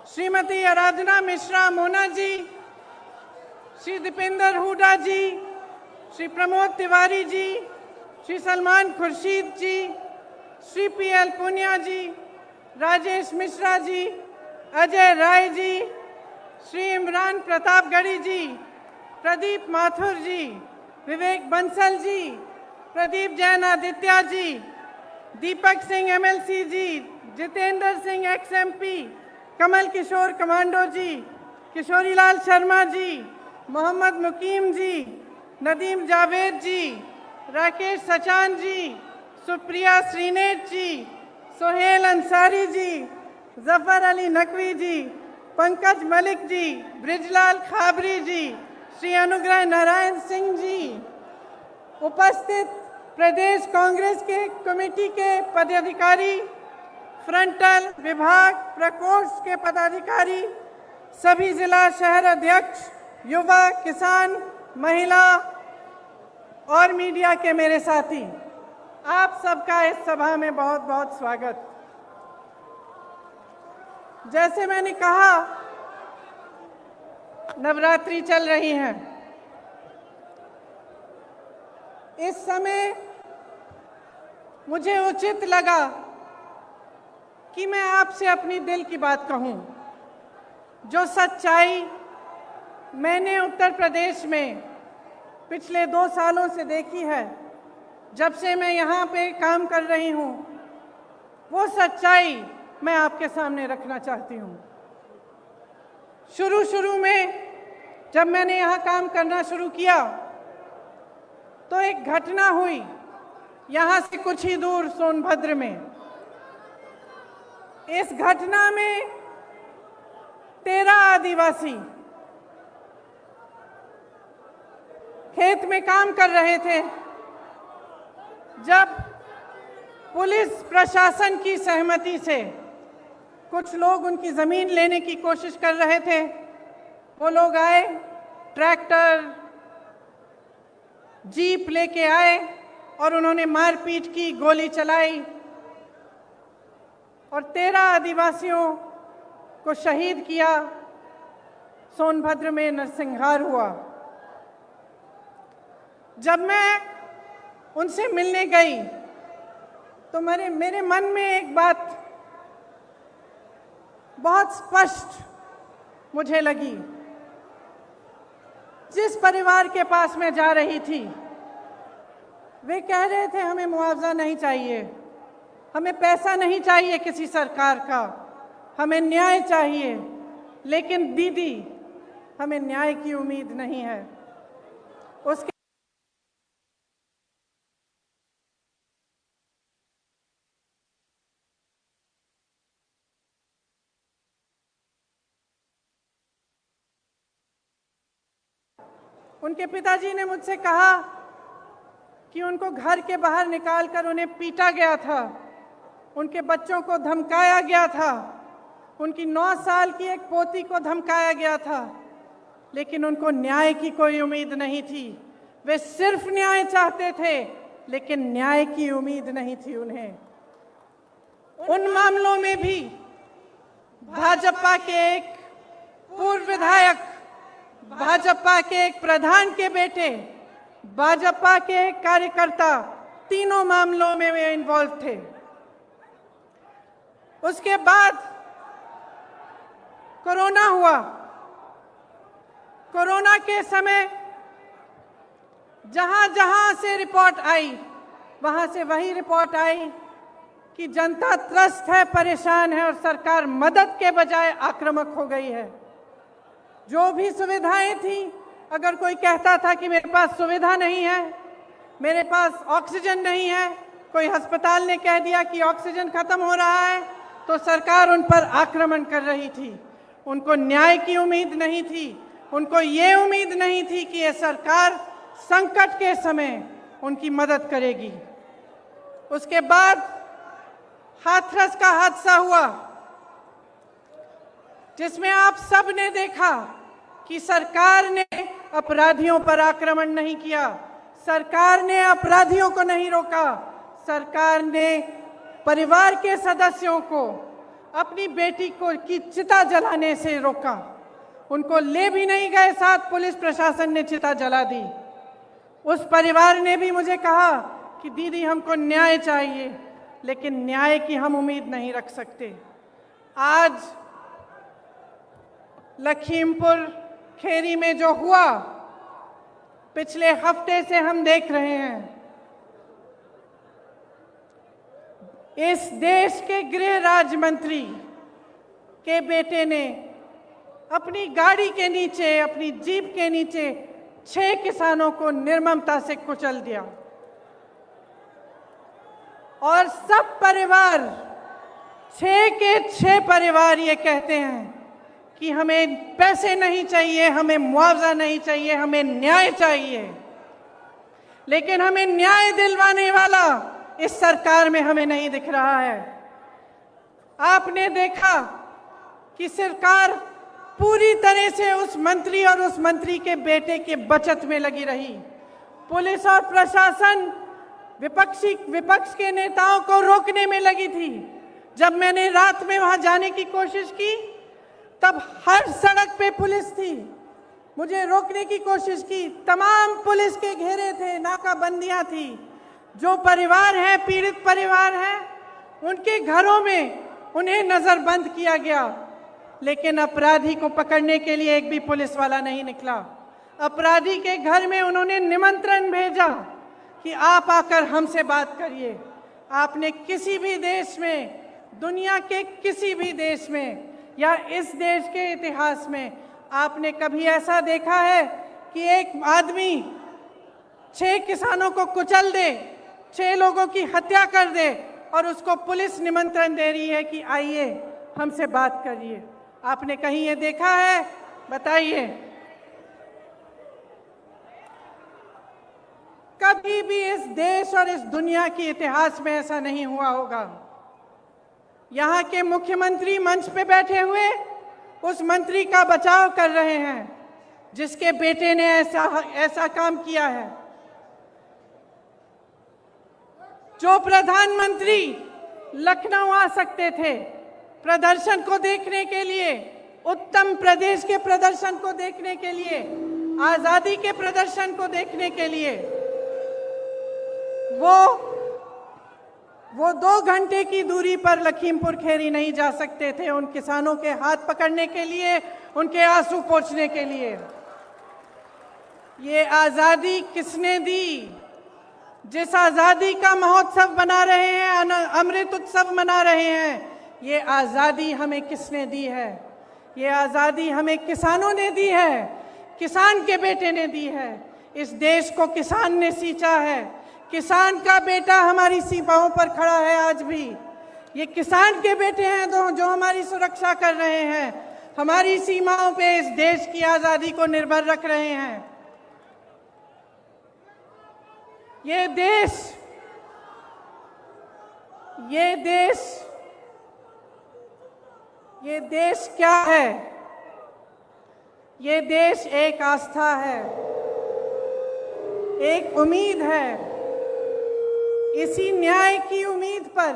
श्रीमती आराधना मिश्रा मोना जी, श्री दीपेंद्र हुडा जी, श्री प्रमोद तिवारी जी, श्री सलमान खुर्शीद जी, श्री पीएल पुनिया जी, राजेश मिश्रा जी, अजय राय जी, श्री इमरान प्रतापगढ़ी जी, प्रदीप माथुर जी, विवेक बंसल जी, प्रदीप जैन आदित्य जी, दीपक सिंह एमएलसी जी, जितेंद्र सिंह एक्सएमपी, कमल किशोर कमांडो जी, किशोरीलाल शर्मा जी, मोहम्मद मुकीम जी, नदीम जावेद जी, राकेश सचान जी, सुप्रिया श्रीनेट जी, सोहेल अंसारी जी, जफर अली नकवी जी, पंकज मलिक जी, ब्रिजलाल खाबरी जी, श्री अनुग्रह नारायण सिंह जी, उपस्थित प्रदेश कांग्रेस के कमेटी के पदाधिकारी, फ्रंटल विभाग प्रकोष्ठ के पदाधिकारी, सभी जिला शहर अध्यक्ष, युवा, किसान, महिला और मीडिया के मेरे साथी, आप सबका इस सभा में बहुत बहुत स्वागत। जैसे मैंने कहा, नवरात्रि चल रही है। इस समय मुझे उचित लगा कि मैं आपसे अपनी दिल की बात कहूं। जो सच्चाई मैंने उत्तर प्रदेश में पिछले 2 सालों से देखी है, जब से मैं यहाँ पे काम कर रही हूँ, वो सच्चाई मैं आपके सामने रखना चाहती हूँ। शुरू में जब मैंने यहाँ काम करना शुरू किया तो एक घटना हुई यहाँ से कुछ ही दूर सोनभद्र में। इस घटना में 13 आदिवासी खेत में काम कर रहे थे। जब पुलिस प्रशासन की सहमति से कुछ लोग उनकी ज़मीन लेने की कोशिश कर रहे थे, वो लोग आए, ट्रैक्टर, जीप लेके आए और उन्होंने मारपीट की, गोली चलाई और 13 आदिवासियों को शहीद किया। सोनभद्र में नरसंहार हुआ। जब मैं उनसे मिलने गई तो मेरे मन में एक बात बहुत स्पष्ट मुझे लगी। जिस परिवार के पास मैं जा रही थी, वे कह रहे थे हमें मुआवजा नहीं चाहिए, हमें पैसा नहीं चाहिए किसी सरकार का, हमें न्याय चाहिए। लेकिन दीदी, हमें न्याय की उम्मीद नहीं है। उसके उनके पिताजी ने मुझसे कहा कि उनको घर के बाहर निकालकर उन्हें पीटा गया था, उनके बच्चों को धमकाया गया था, उनकी 9 साल की एक पोती को धमकाया गया था, लेकिन उनको न्याय की कोई उम्मीद नहीं थी। वे सिर्फ न्याय चाहते थे, लेकिन न्याय की उम्मीद नहीं थी उन्हें। उन मामलों में भी भाजपा के एक पूर्व विधायक, भाजपा के एक प्रधान के बेटे, भाजपा के एक कार्यकर्ता, तीनों मामलों में वे इन्वॉल्व थे। उसके बाद कोरोना हुआ। कोरोना के समय जहां जहां से रिपोर्ट आई, वहां से वही रिपोर्ट आई कि जनता त्रस्त है, परेशान है और सरकार मदद के बजाय आक्रामक हो गई है। जो भी सुविधाएं थी, अगर कोई कहता था कि मेरे पास सुविधा नहीं है, मेरे पास ऑक्सीजन नहीं है, कोई अस्पताल ने कह दिया कि ऑक्सीजन खत्म हो रहा है, तो सरकार उन पर आक्रमण कर रही थी। उनको न्याय की उम्मीद नहीं थी, उनको ये उम्मीद नहीं थी कि ये सरकार संकट के समय उनकी मदद करेगी। उसके बाद हाथरस का हादसा हुआ, जिसमें आप सब ने देखा कि सरकार ने अपराधियों पर आक्रमण नहीं किया, सरकार ने अपराधियों को नहीं रोका, सरकार ने परिवार के सदस्यों को अपनी बेटी को की चिता जलाने से रोका। उनको ले भी नहीं गए साथ, पुलिस प्रशासन ने चिता जला दी। उस परिवार ने भी मुझे कहा कि दीदी हमको न्याय चाहिए, लेकिन न्याय की हम उम्मीद नहीं रख सकते। आज लखीमपुर खेरी में जो हुआ, पिछले हफ्ते से हम देख रहे हैं। इस देश के गृह राज्य मंत्री के बेटे ने अपनी गाड़ी के नीचे, अपनी जीप के नीचे 6 किसानों को निर्ममता से कुचल दिया और सब परिवार, 6 के 6 परिवार ये कहते हैं कि हमें पैसे नहीं चाहिए, हमें मुआवजा नहीं चाहिए, हमें न्याय चाहिए। लेकिन हमें न्याय दिलवाने वाला इस सरकार में हमें नहीं दिख रहा है। आपने देखा कि सरकार पूरी तरह से उस मंत्री और उस मंत्री के बेटे के बचत में लगी रही। पुलिस और प्रशासन विपक्ष के नेताओं को रोकने में लगी थी। जब मैंने रात में वहां जाने की कोशिश की, तब हर सड़क पे पुलिस थी, मुझे रोकने की कोशिश की, तमाम पुलिस के घेरे थे, नाकाबंदियां थी। जो परिवार है, पीड़ित परिवार है, उनके घरों में उन्हें नजरबंद किया गया, लेकिन अपराधी को पकड़ने के लिए एक भी पुलिस वाला नहीं निकला। अपराधी के घर में उन्होंने निमंत्रण भेजा कि आप आकर हमसे बात करिए। आपने किसी भी देश में, दुनिया के किसी भी देश में या इस देश के इतिहास में आपने कभी ऐसा देखा है कि एक आदमी 6 किसानों को कुचल दे, 6 लोगों की हत्या कर दे और उसको पुलिस निमंत्रण दे रही है कि आइए हमसे बात करिए? आपने कहीं ये देखा है? बताइए। कभी भी इस देश और इस दुनिया के इतिहास में ऐसा नहीं हुआ होगा। यहाँ के मुख्यमंत्री मंच पे बैठे हुए उस मंत्री का बचाव कर रहे हैं जिसके बेटे ने ऐसा काम किया है। जो प्रधानमंत्री लखनऊ आ सकते थे प्रदर्शन को देखने के लिए, उत्तर प्रदेश के प्रदर्शन को देखने के लिए, आजादी के प्रदर्शन को देखने के लिए, वो 2 घंटे की दूरी पर लखीमपुर खीरी नहीं जा सकते थे उन किसानों के हाथ पकड़ने के लिए, उनके आंसू पोंछने के लिए। ये आजादी किसने दी? जिस आजादी का महोत्सव मना रहे हैं, अमृत उत्सव मना रहे हैं, ये आजादी हमें किसने दी है? ये आजादी हमें किसानों ने दी है, किसान के बेटे ने दी है। इस देश को किसान ने सींचा है, किसान का बेटा हमारी सीमाओं पर खड़ा है आज भी। ये किसान के बेटे हैं जो हमारी सुरक्षा कर रहे हैं, हमारी सीमाओं पे इस देश की आजादी को निर्भर रख रहे हैं। ये देश क्या है? ये देश एक आस्था है, एक उम्मीद है। इसी न्याय की उम्मीद पर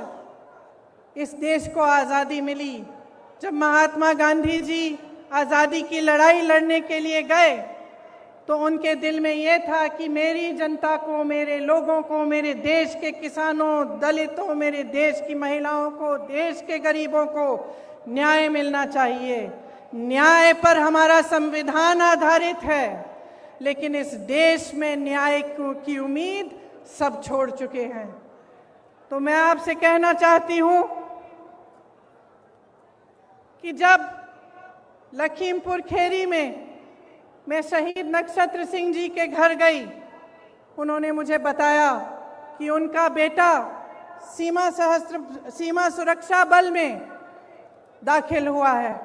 इस देश को आज़ादी मिली। जब महात्मा गांधी जी आज़ादी की लड़ाई लड़ने के लिए गए तो उनके दिल में ये था कि मेरी जनता को, मेरे लोगों को, मेरे देश के किसानों, दलितों, मेरे देश की महिलाओं को, देश के गरीबों को न्याय मिलना चाहिए। न्याय पर हमारा संविधान आधारित है, लेकिन इस देश में न्याय की उम्मीद सब छोड़ चुके हैं। तो मैं आपसे कहना चाहती हूं कि जब लखीमपुर खीरी में मैं शहीद नक्षत्र सिंह जी के घर गई, उन्होंने मुझे बताया कि उनका बेटा सीमा सुरक्षा बल में दाखिल हुआ है।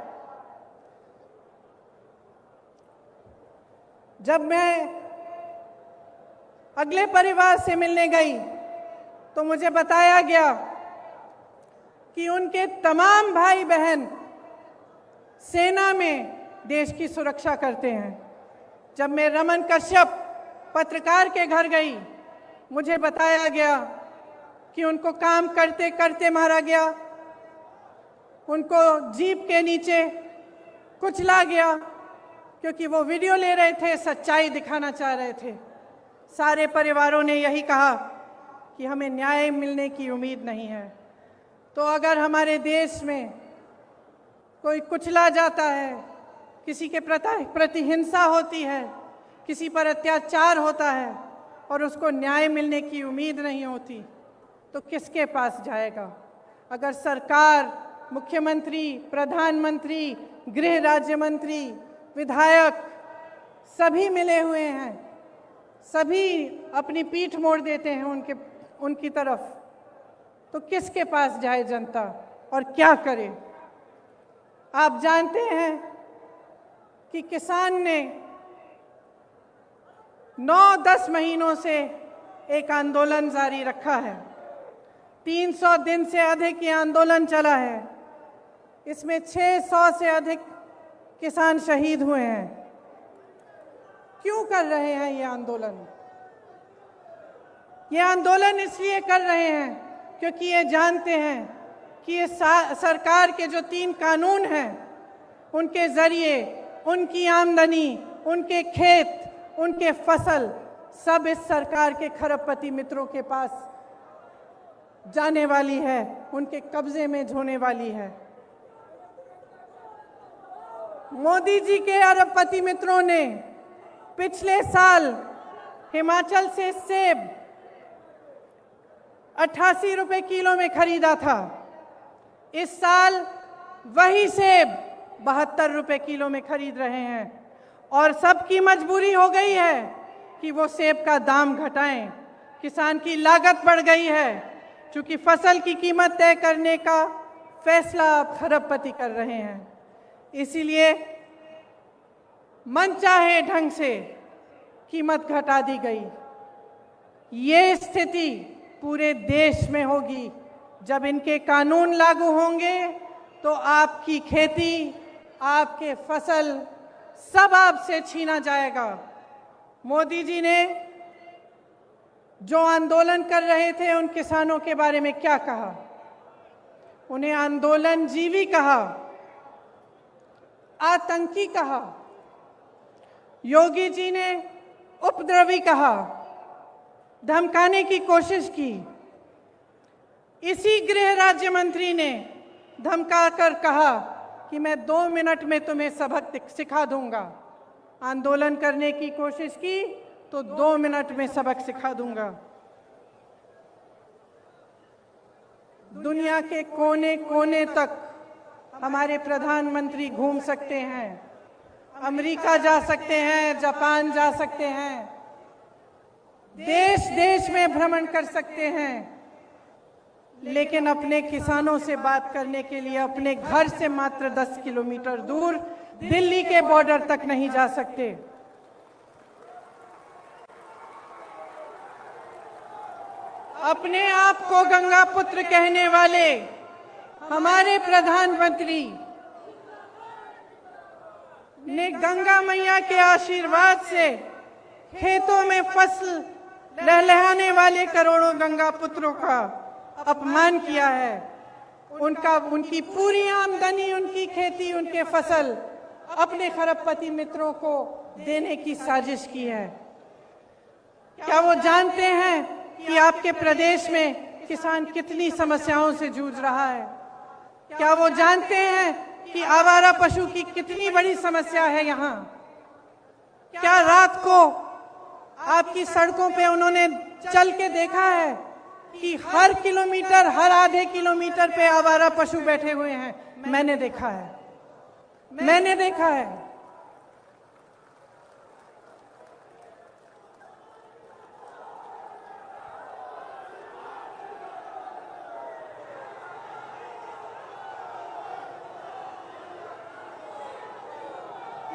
जब मैं अगले परिवार से मिलने गई तो मुझे बताया गया कि उनके तमाम भाई बहन सेना में देश की सुरक्षा करते हैं। जब मैं रमन कश्यप पत्रकार के घर गई, मुझे बताया गया कि उनको काम करते करते मारा गया, उनको जीप के नीचे कुचला गया क्योंकि वो वीडियो ले रहे थे, सच्चाई दिखाना चाह रहे थे। सारे परिवारों ने यही कहा कि हमें न्याय मिलने की उम्मीद नहीं है। तो अगर हमारे देश में कोई कुचला जाता है, किसी के प्रति हिंसा होती है, किसी पर अत्याचार होता है और उसको न्याय मिलने की उम्मीद नहीं होती, तो किसके पास जाएगा? अगर सरकार, मुख्यमंत्री, प्रधानमंत्री, गृह राज्य मंत्री, विधायक सभी मिले हुए हैं, सभी अपनी पीठ मोड़ देते हैं उनकी तरफ, तो किसके पास जाए जनता और क्या करे? आप जानते हैं कि किसान ने 9-10 महीनों से एक आंदोलन जारी रखा है। 300 दिन से अधिक ये आंदोलन चला है। इसमें 600 से अधिक किसान शहीद हुए हैं। क्यों कर रहे हैं ये आंदोलन? ये आंदोलन इसलिए कर रहे हैं क्योंकि ये जानते हैं कि ये सरकार के जो 3 कानून हैं, उनके जरिए उनकी आमदनी, उनके खेत, उनके फसल सब इस सरकार के खरबपति मित्रों के पास जाने वाली है, उनके कब्जे में होने वाली है। मोदी जी के अरबपति मित्रों ने पिछले साल हिमाचल से सेब 88 रुपए किलो में खरीदा था। इस साल वही सेब 72 रुपए किलो में खरीद रहे हैं और सबकी मजबूरी हो गई है कि वो सेब का दाम घटाएं। किसान की लागत बढ़ गई है, क्योंकि फसल की कीमत तय करने का फैसला आप खरबपति कर रहे हैं। इसीलिए मनचाहे ढंग से कीमत घटा दी गई। ये स्थिति पूरे देश में होगी। जब इनके कानून लागू होंगे तो आपकी खेती, आपके फसल सब आपसे छीना जाएगा। मोदी जी ने जो आंदोलन कर रहे थे उन किसानों के बारे में क्या कहा? उन्हें आंदोलनजीवी कहा, आतंकी कहा, योगी जी ने उपद्रवी कहा। धमकाने की कोशिश की। इसी गृह राज्य मंत्री ने धमकाकर कहा कि मैं 2 मिनट में तुम्हें सबक सिखा दूंगा। आंदोलन करने की कोशिश की तो 2 मिनट में सबक सिखा दूंगा। दुनिया के कोने कोने तक हमारे प्रधानमंत्री घूम सकते हैं, अमेरिका जा सकते हैं, जापान जा सकते हैं, देश देश में भ्रमण कर सकते हैं, लेकिन अपने किसानों से बात करने के लिए अपने घर से मात्र 10 किलोमीटर दूर दिल्ली के बॉर्डर तक नहीं जा सकते। अपने आप को गंगा पुत्र कहने वाले हमारे प्रधानमंत्री ने गंगा मैया के आशीर्वाद से खेतों में फसल लहलहाने वाले करोड़ों गंगा पुत्रों का अपमान किया है। उनकी पूरी आमदनी, उनकी खेती, उनके फसल अपने खरबपति मित्रों को देने की साजिश की है। क्या वो जानते हैं कि आपके प्रदेश में किसान कितनी समस्याओं से जूझ रहा है? क्या वो जानते हैं कि आवारा पशु की कितनी बड़ी समस्या है यहाँ? क्या रात को आपकी सड़कों पे उन्होंने चल के देखा है कि हर किलोमीटर, हर आधे किलोमीटर पे आवारा पशु बैठे हुए हैं? मैंने देखा है, मैंने देखा है।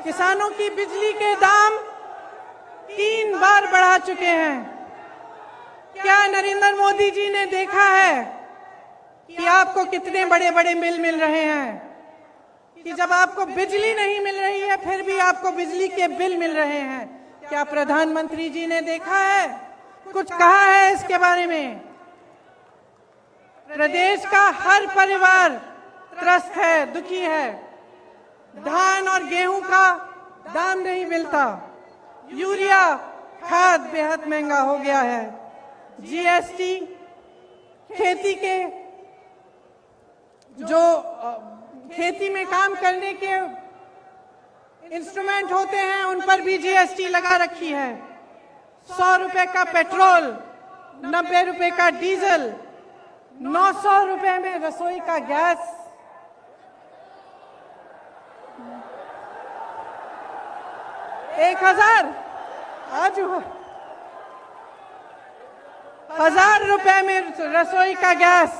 किसानों की बिजली के दाम 3 बार बढ़ा चुके हैं। क्या नरेंद्र मोदी जी ने देखा है कि आपको कितने बड़े बड़े बिल मिल रहे हैं? कि जब आपको बिजली नहीं मिल रही है फिर भी आपको बिजली के बिल मिल रहे हैं। क्या प्रधानमंत्री जी ने देखा है, कुछ कहा है इसके बारे में? प्रदेश का हर परिवार त्रस्त है, दुखी है। धान और गेहूं का दाम नहीं मिलता, यूरिया खाद बेहद महंगा हो गया है, जीएसटी, खेती के जो खेती में काम करने के इंस्ट्रूमेंट होते हैं उन पर भी जीएसटी लगा रखी है। 100 रुपए का पेट्रोल, 90 रुपए का डीजल, 900 रुपए में रसोई का गैस। एक 1000 रुपए में रसोई का गैस।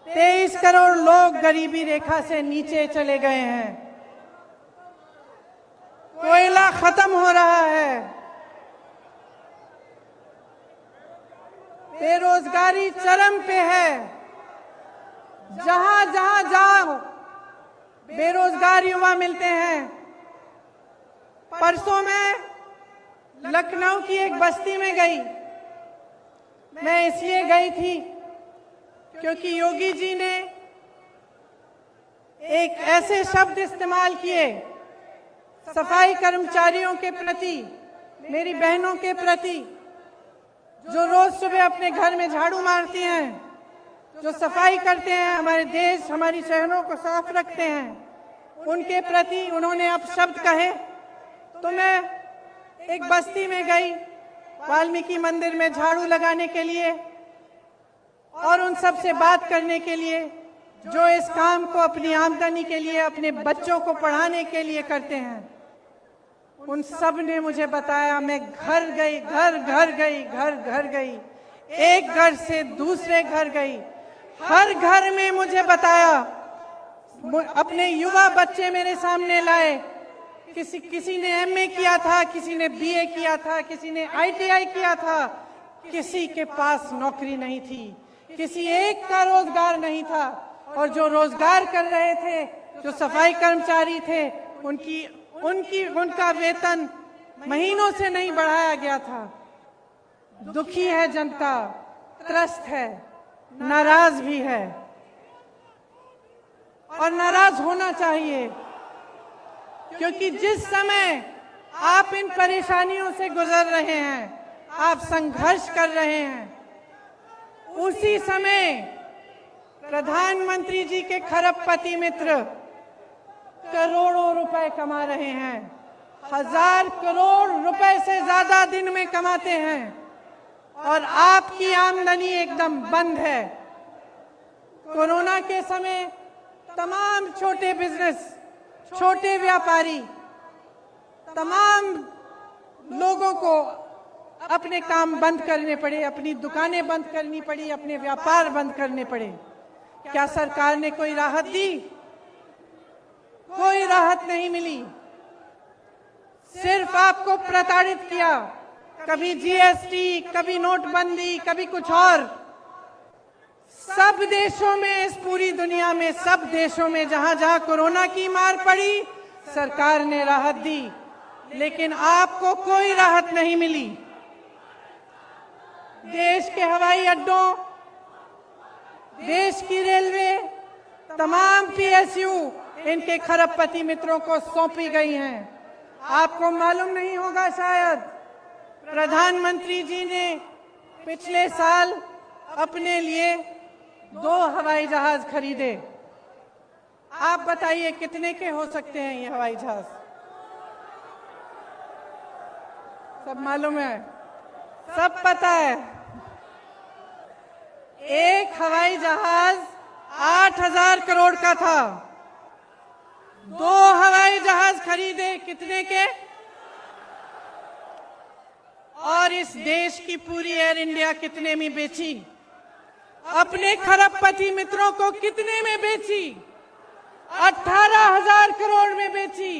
23 करोड़ लोग गरीबी रेखा से नीचे चले गए हैं। कोयला खत्म हो रहा है। बेरोजगारी चरम पे है। जहां जहां जाओ बेरोजगार युवा मिलते हैं। परसों मैं लखनऊ की एक बस्ती में गई। मैं इसलिए गई थी क्योंकि योगी जी ने एक ऐसे शब्द इस्तेमाल किए सफाई कर्मचारियों के प्रति, मेरी बहनों के प्रति, जो रोज सुबह अपने घर में झाड़ू मारती हैं, जो सफाई करते हैं, हमारे देश, हमारी शहरों को साफ रखते हैं, उनके प्रति उन्होंने अब शब्द कहे। तो मैं एक बस्ती में गई वाल्मीकि मंदिर में झाड़ू लगाने के लिए और उन सब से बात करने के लिए जो इस काम को अपनी आमदनी के लिए, अपने बच्चों को पढ़ाने के लिए करते हैं। उन सब ने मुझे बताया, मैं घर गई, घर गई, एक घर से दूसरे घर गई, हर घर में मुझे बताया, अपने युवा बच्चे मेरे सामने लाए। किसी ने एमए किया था, किसी ने बीए किया था, किसी ने आईटीआई किया था, किसी के पास नौकरी नहीं थी, किसी एक का रोजगार नहीं था। और जो रोजगार कर रहे थे, जो सफाई कर्मचारी थे, उनका वेतन महीनों से नहीं बढ़ाया गया था। दुखी है जनता, त्रस्त है, नाराज भी है और नाराज होना चाहिए, क्योंकि जिस समय आप इन परेशानियों से गुजर रहे हैं, आप संघर्ष कर रहे हैं, उसी समय प्रधानमंत्री जी के खरबपति मित्र करोड़ों रुपए कमा रहे हैं, 1000 करोड़ रुपए से ज्यादा दिन में कमाते हैं, और आपकी आमदनी एकदम बंद है। कोरोना के समय तमाम छोटे बिजनेस, छोटे व्यापारी, तमाम लोगों को अपने काम बंद करने पड़े, अपनी दुकानें बंद करनी पड़ी, अपने व्यापार बंद करने पड़े। क्या सरकार ने कोई राहत दी? कोई राहत नहीं मिली, सिर्फ आपको प्रताड़ित किया। कभी जीएसटी, कभी नोटबंदी, कभी कुछ और। सब देशों में, इस पूरी दुनिया में, सब देशों में जहां जहां कोरोना की मार पड़ी, सरकार ने राहत दी, लेकिन आपको कोई राहत नहीं मिली। देश के हवाई अड्डों, देश की रेलवे, तमाम पीएसयू इनके खरबपति मित्रों को सौंपी गई हैं। आपको मालूम नहीं होगा शायद, प्रधानमंत्री जी ने पिछले साल अपने लिए 2 हवाई जहाज खरीदे। आप बताइए कितने के हो सकते हैं ये हवाई जहाज? सब मालूम है, सब पता है। एक हवाई जहाज 8000 करोड़ का था। 2 हवाई जहाज खरीदे, कितने के? और इस देश की पूरी एयर इंडिया कितने में बेची? अपने खरबपति मित्रों को कितने में बेची? 18000 करोड़ में बेची।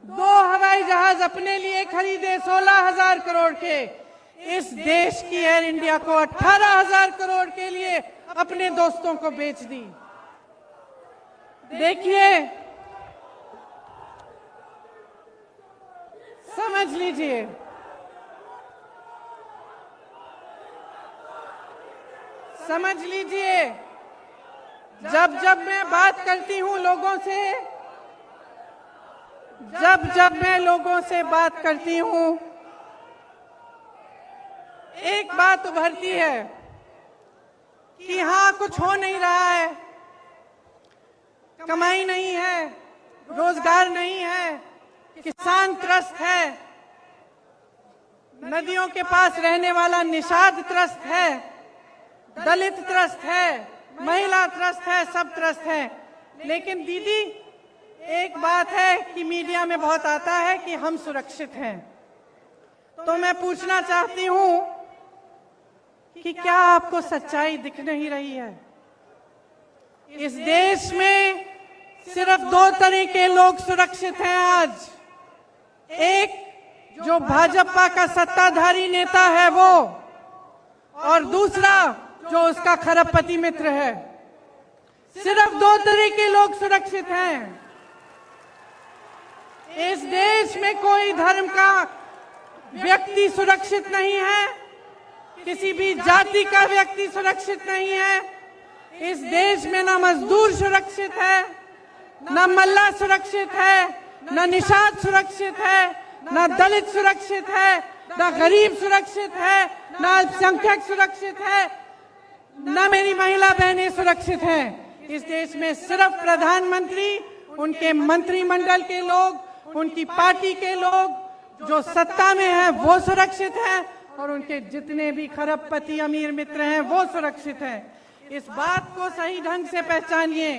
2 हवाई जहाज अपने लिए खरीदे 16000 करोड़ के। इस देश की एयर इंडिया को 18000 करोड़ के लिए अपने दोस्तों को बेच दी। देखिए, समझ लीजिए, समझ लीजिए, जब जब मैं बात करती हूं लोगों से, जब मैं लोगों से बात करती हूं, एक बात उभरती है कि हाँ, कुछ हो नहीं रहा है, कमाई नहीं है, रोजगार नहीं है, किसान त्रस्त है, नदियों के पास रहने वाला निषाद त्रस्त है, दलित त्रस्त है, महिला त्रस्त है, सब त्रस्त है। लेकिन दीदी, एक बात है कि मीडिया में बहुत आता है कि हम सुरक्षित हैं, तो मैं पूछना चाहती हूं कि क्या आपको सच्चाई दिख नहीं रही है? इस देश में सिर्फ 2 तरह के लोग सुरक्षित हैं आज। एक, जो भाजपा का सत्ताधारी नेता है वो, और दूसरा जो उसका खरबपति मित्र है। सिर्फ 2 तरह के लोग सुरक्षित हैं। इस देश में कोई धर्म का व्यक्ति सुरक्षित नहीं है, किसी भी जाति का व्यक्ति सुरक्षित नहीं है। इस देश में ना मजदूर सुरक्षित है, ना मल्ला सुरक्षित है, ना निषाद सुरक्षित है, ना दलित सुरक्षित है, ना गरीब सुरक्षित है, ना अल्पसंख्यक सुरक्षित है, ना मेरी महिला बहनें सुरक्षित हैं। इस देश में सिर्फ प्रधानमंत्री, उनके मंत्रिमंडल के लोग, उनकी पार्टी के लोग जो सत्ता में हैं वो सुरक्षित हैं, और उनके जितने भी खरबपति अमीर मित्र हैं वो सुरक्षित हैं। इस बात को सही ढंग से पहचानिए।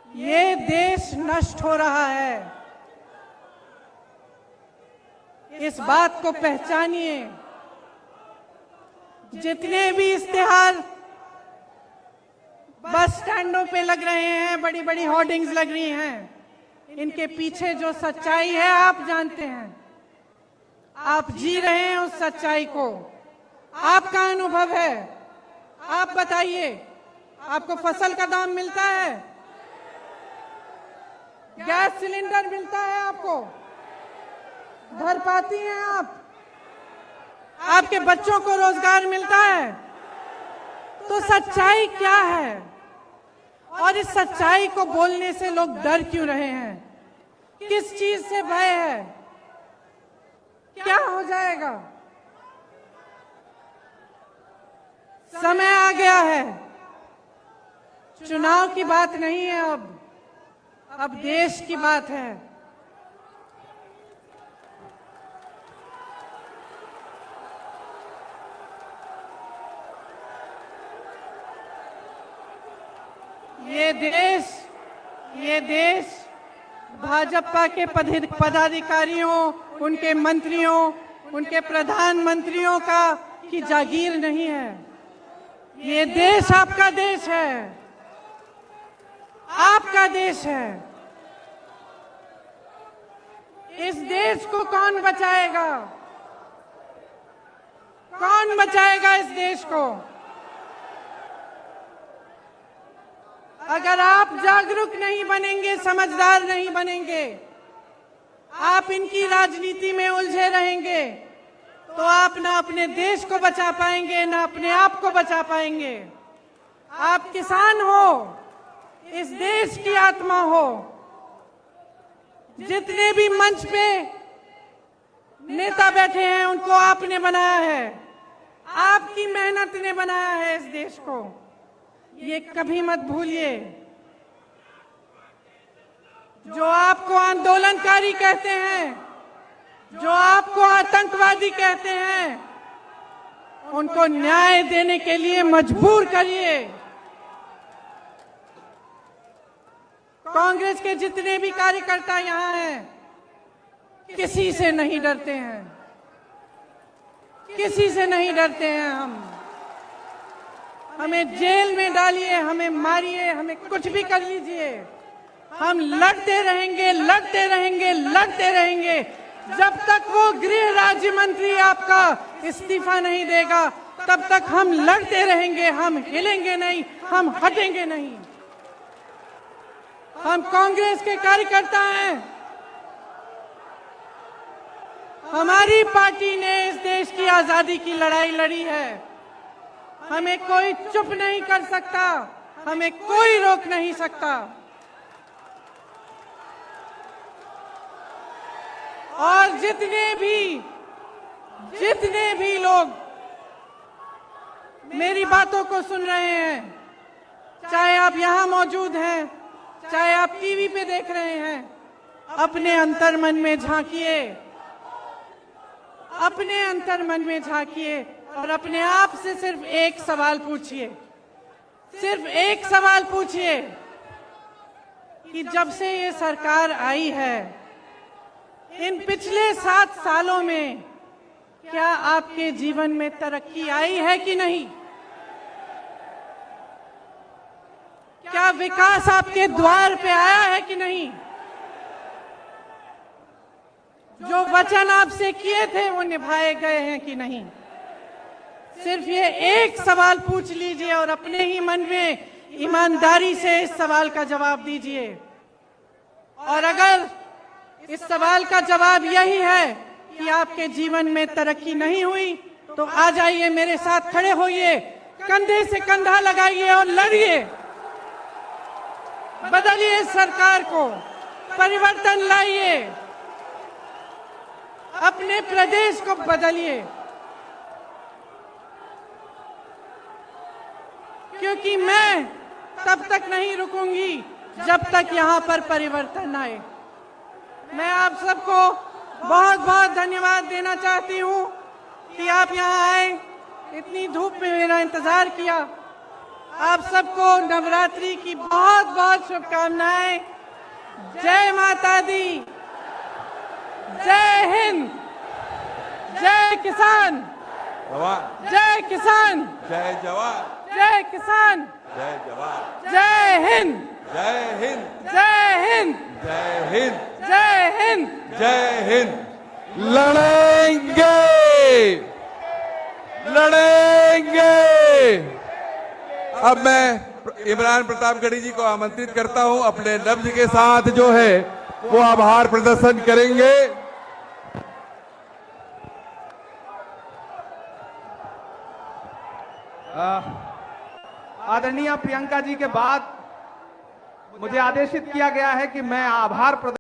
ये देश नष्ट हो रहा है, इस बात को पहचानिए। जितने भी इश्तिहार बस स्टैंडों पे लग रहे हैं, बड़ी बड़ी होर्डिंग्स लग रही हैं, इनके पीछे जो सच्चाई है आप जानते हैं। आप जी रहे हैं उस सच्चाई को, आपका अनुभव है। आप बताइए, आपको फसल का दाम मिलता है? गैस सिलेंडर मिलता है आपको? भर पाती हैं आप? आपके बच्चों को रोजगार मिलता है? तो सच्चाई क्या है? और इस सच्चाई को बोलने से लोग डर क्यों रहे हैं? किस चीज से भय है? क्या हो जाएगा? समय आ गया है। चुनाव की बात नहीं है, अब देश की बात है। ये देश भाजपा के पदाधिकारियों, उनके मंत्रियों, उनके प्रधानमंत्रियों की जागीर नहीं है। ये देश आपका देश है, आपका देश है। इस देश को कौन बचाएगा? कौन बचाएगा इस देश को? अगर आप जागरूक नहीं बनेंगे, समझदार नहीं बनेंगे, आप इनकी राजनीति में उलझे रहेंगे, तो आप ना अपने देश को बचा पाएंगे, ना अपने आप को बचा पाएंगे। आप किसान हो, इस देश की आत्मा हो। जितने भी मंच पे नेता बैठे हैं, उनको आपने बनाया है, आपकी मेहनत ने बनाया है इस देश को। ये कभी मत भूलिए। जो आपको आंदोलनकारी कहते हैं, जो आपको आतंकवादी कहते हैं, उनको न्याय देने के लिए मजबूर करिए। कांग्रेस के जितने भी कार्यकर्ता यहाँ हैं, किसी से नहीं डरते हैं, किसी से नहीं डरते हैं। हमें जेल में डालिए, हमें मारिए, हमें कुछ भी कर लीजिए, हम लड़ते रहेंगे, लड़ते रहेंगे, लड़ते रहेंगे। जब तक वो गृह राज्य मंत्री आपका इस्तीफा नहीं देगा, तब तक हम लड़ते रहेंगे। हम हिलेंगे नहीं, हम हटेंगे नहीं। हम कांग्रेस के कार्यकर्ता हैं। हमारी पार्टी ने इस देश की आजादी की लड़ाई लड़ी है। हमें कोई चुप नहीं कर सकता, हमें कोई रोक नहीं सकता। और जितने भी लोग मेरी बातों को सुन रहे हैं, चाहे आप यहां मौजूद हैं, चाहे आप टीवी पे देख रहे हैं, अपने अंतर्मन में झांकिए, अपने अंतर्मन में झांकिए और अपने आप से सिर्फ एक सवाल पूछिए, सिर्फ एक सवाल पूछिए कि जब से ये सरकार आई है, इन पिछले 7 सालों में क्या आपके जीवन में तरक्की आई है कि नहीं? क्या विकास आपके द्वार पे आया है कि नहीं? जो वचन आपसे किए थे वो निभाए गए हैं कि नहीं? सिर्फ ये एक सवाल पूछ लीजिए और अपने ही मन में ईमानदारी से इस सवाल का जवाब दीजिए। और अगर इस सवाल का जवाब यही है कि आपके जीवन में तरक्की नहीं हुई, तो आ जाइए, मेरे साथ खड़े होइए, कंधे से कंधा लगाइए और लड़िए। बदलिए सरकार को, परिवर्तन लाइए, अपने प्रदेश को बदलिए, क्योंकि मैं तब तक नहीं रुकूंगी जब तक यहाँ पर परिवर्तन आए। मैं आप सबको बहुत बहुत धन्यवाद देना चाहती हूँ कि आप यहाँ आए, इतनी धूप में मेरा इंतजार किया। आप सबको नवरात्रि की बहुत बहुत शुभकामनाएं। जय माता दी, जय हिंद, जय किसान, जय किसान, जय जवान, जय किसान, जय जवान, जय हिंद, जय हिंद, जय हिंद, जय हिंद, जय हिंद, जय हिंद। लड़ेंगे, लड़ेंगे। अब मैं इमरान प्रतापगढ़ी जी को आमंत्रित करता हूं, अपने लफ्ज के साथ जो है वो आभार प्रदर्शन करेंगे। आदरणीय प्रियंका जी के बाद मुझे आदेशित किया गया है कि मैं आभार प्रदर्शन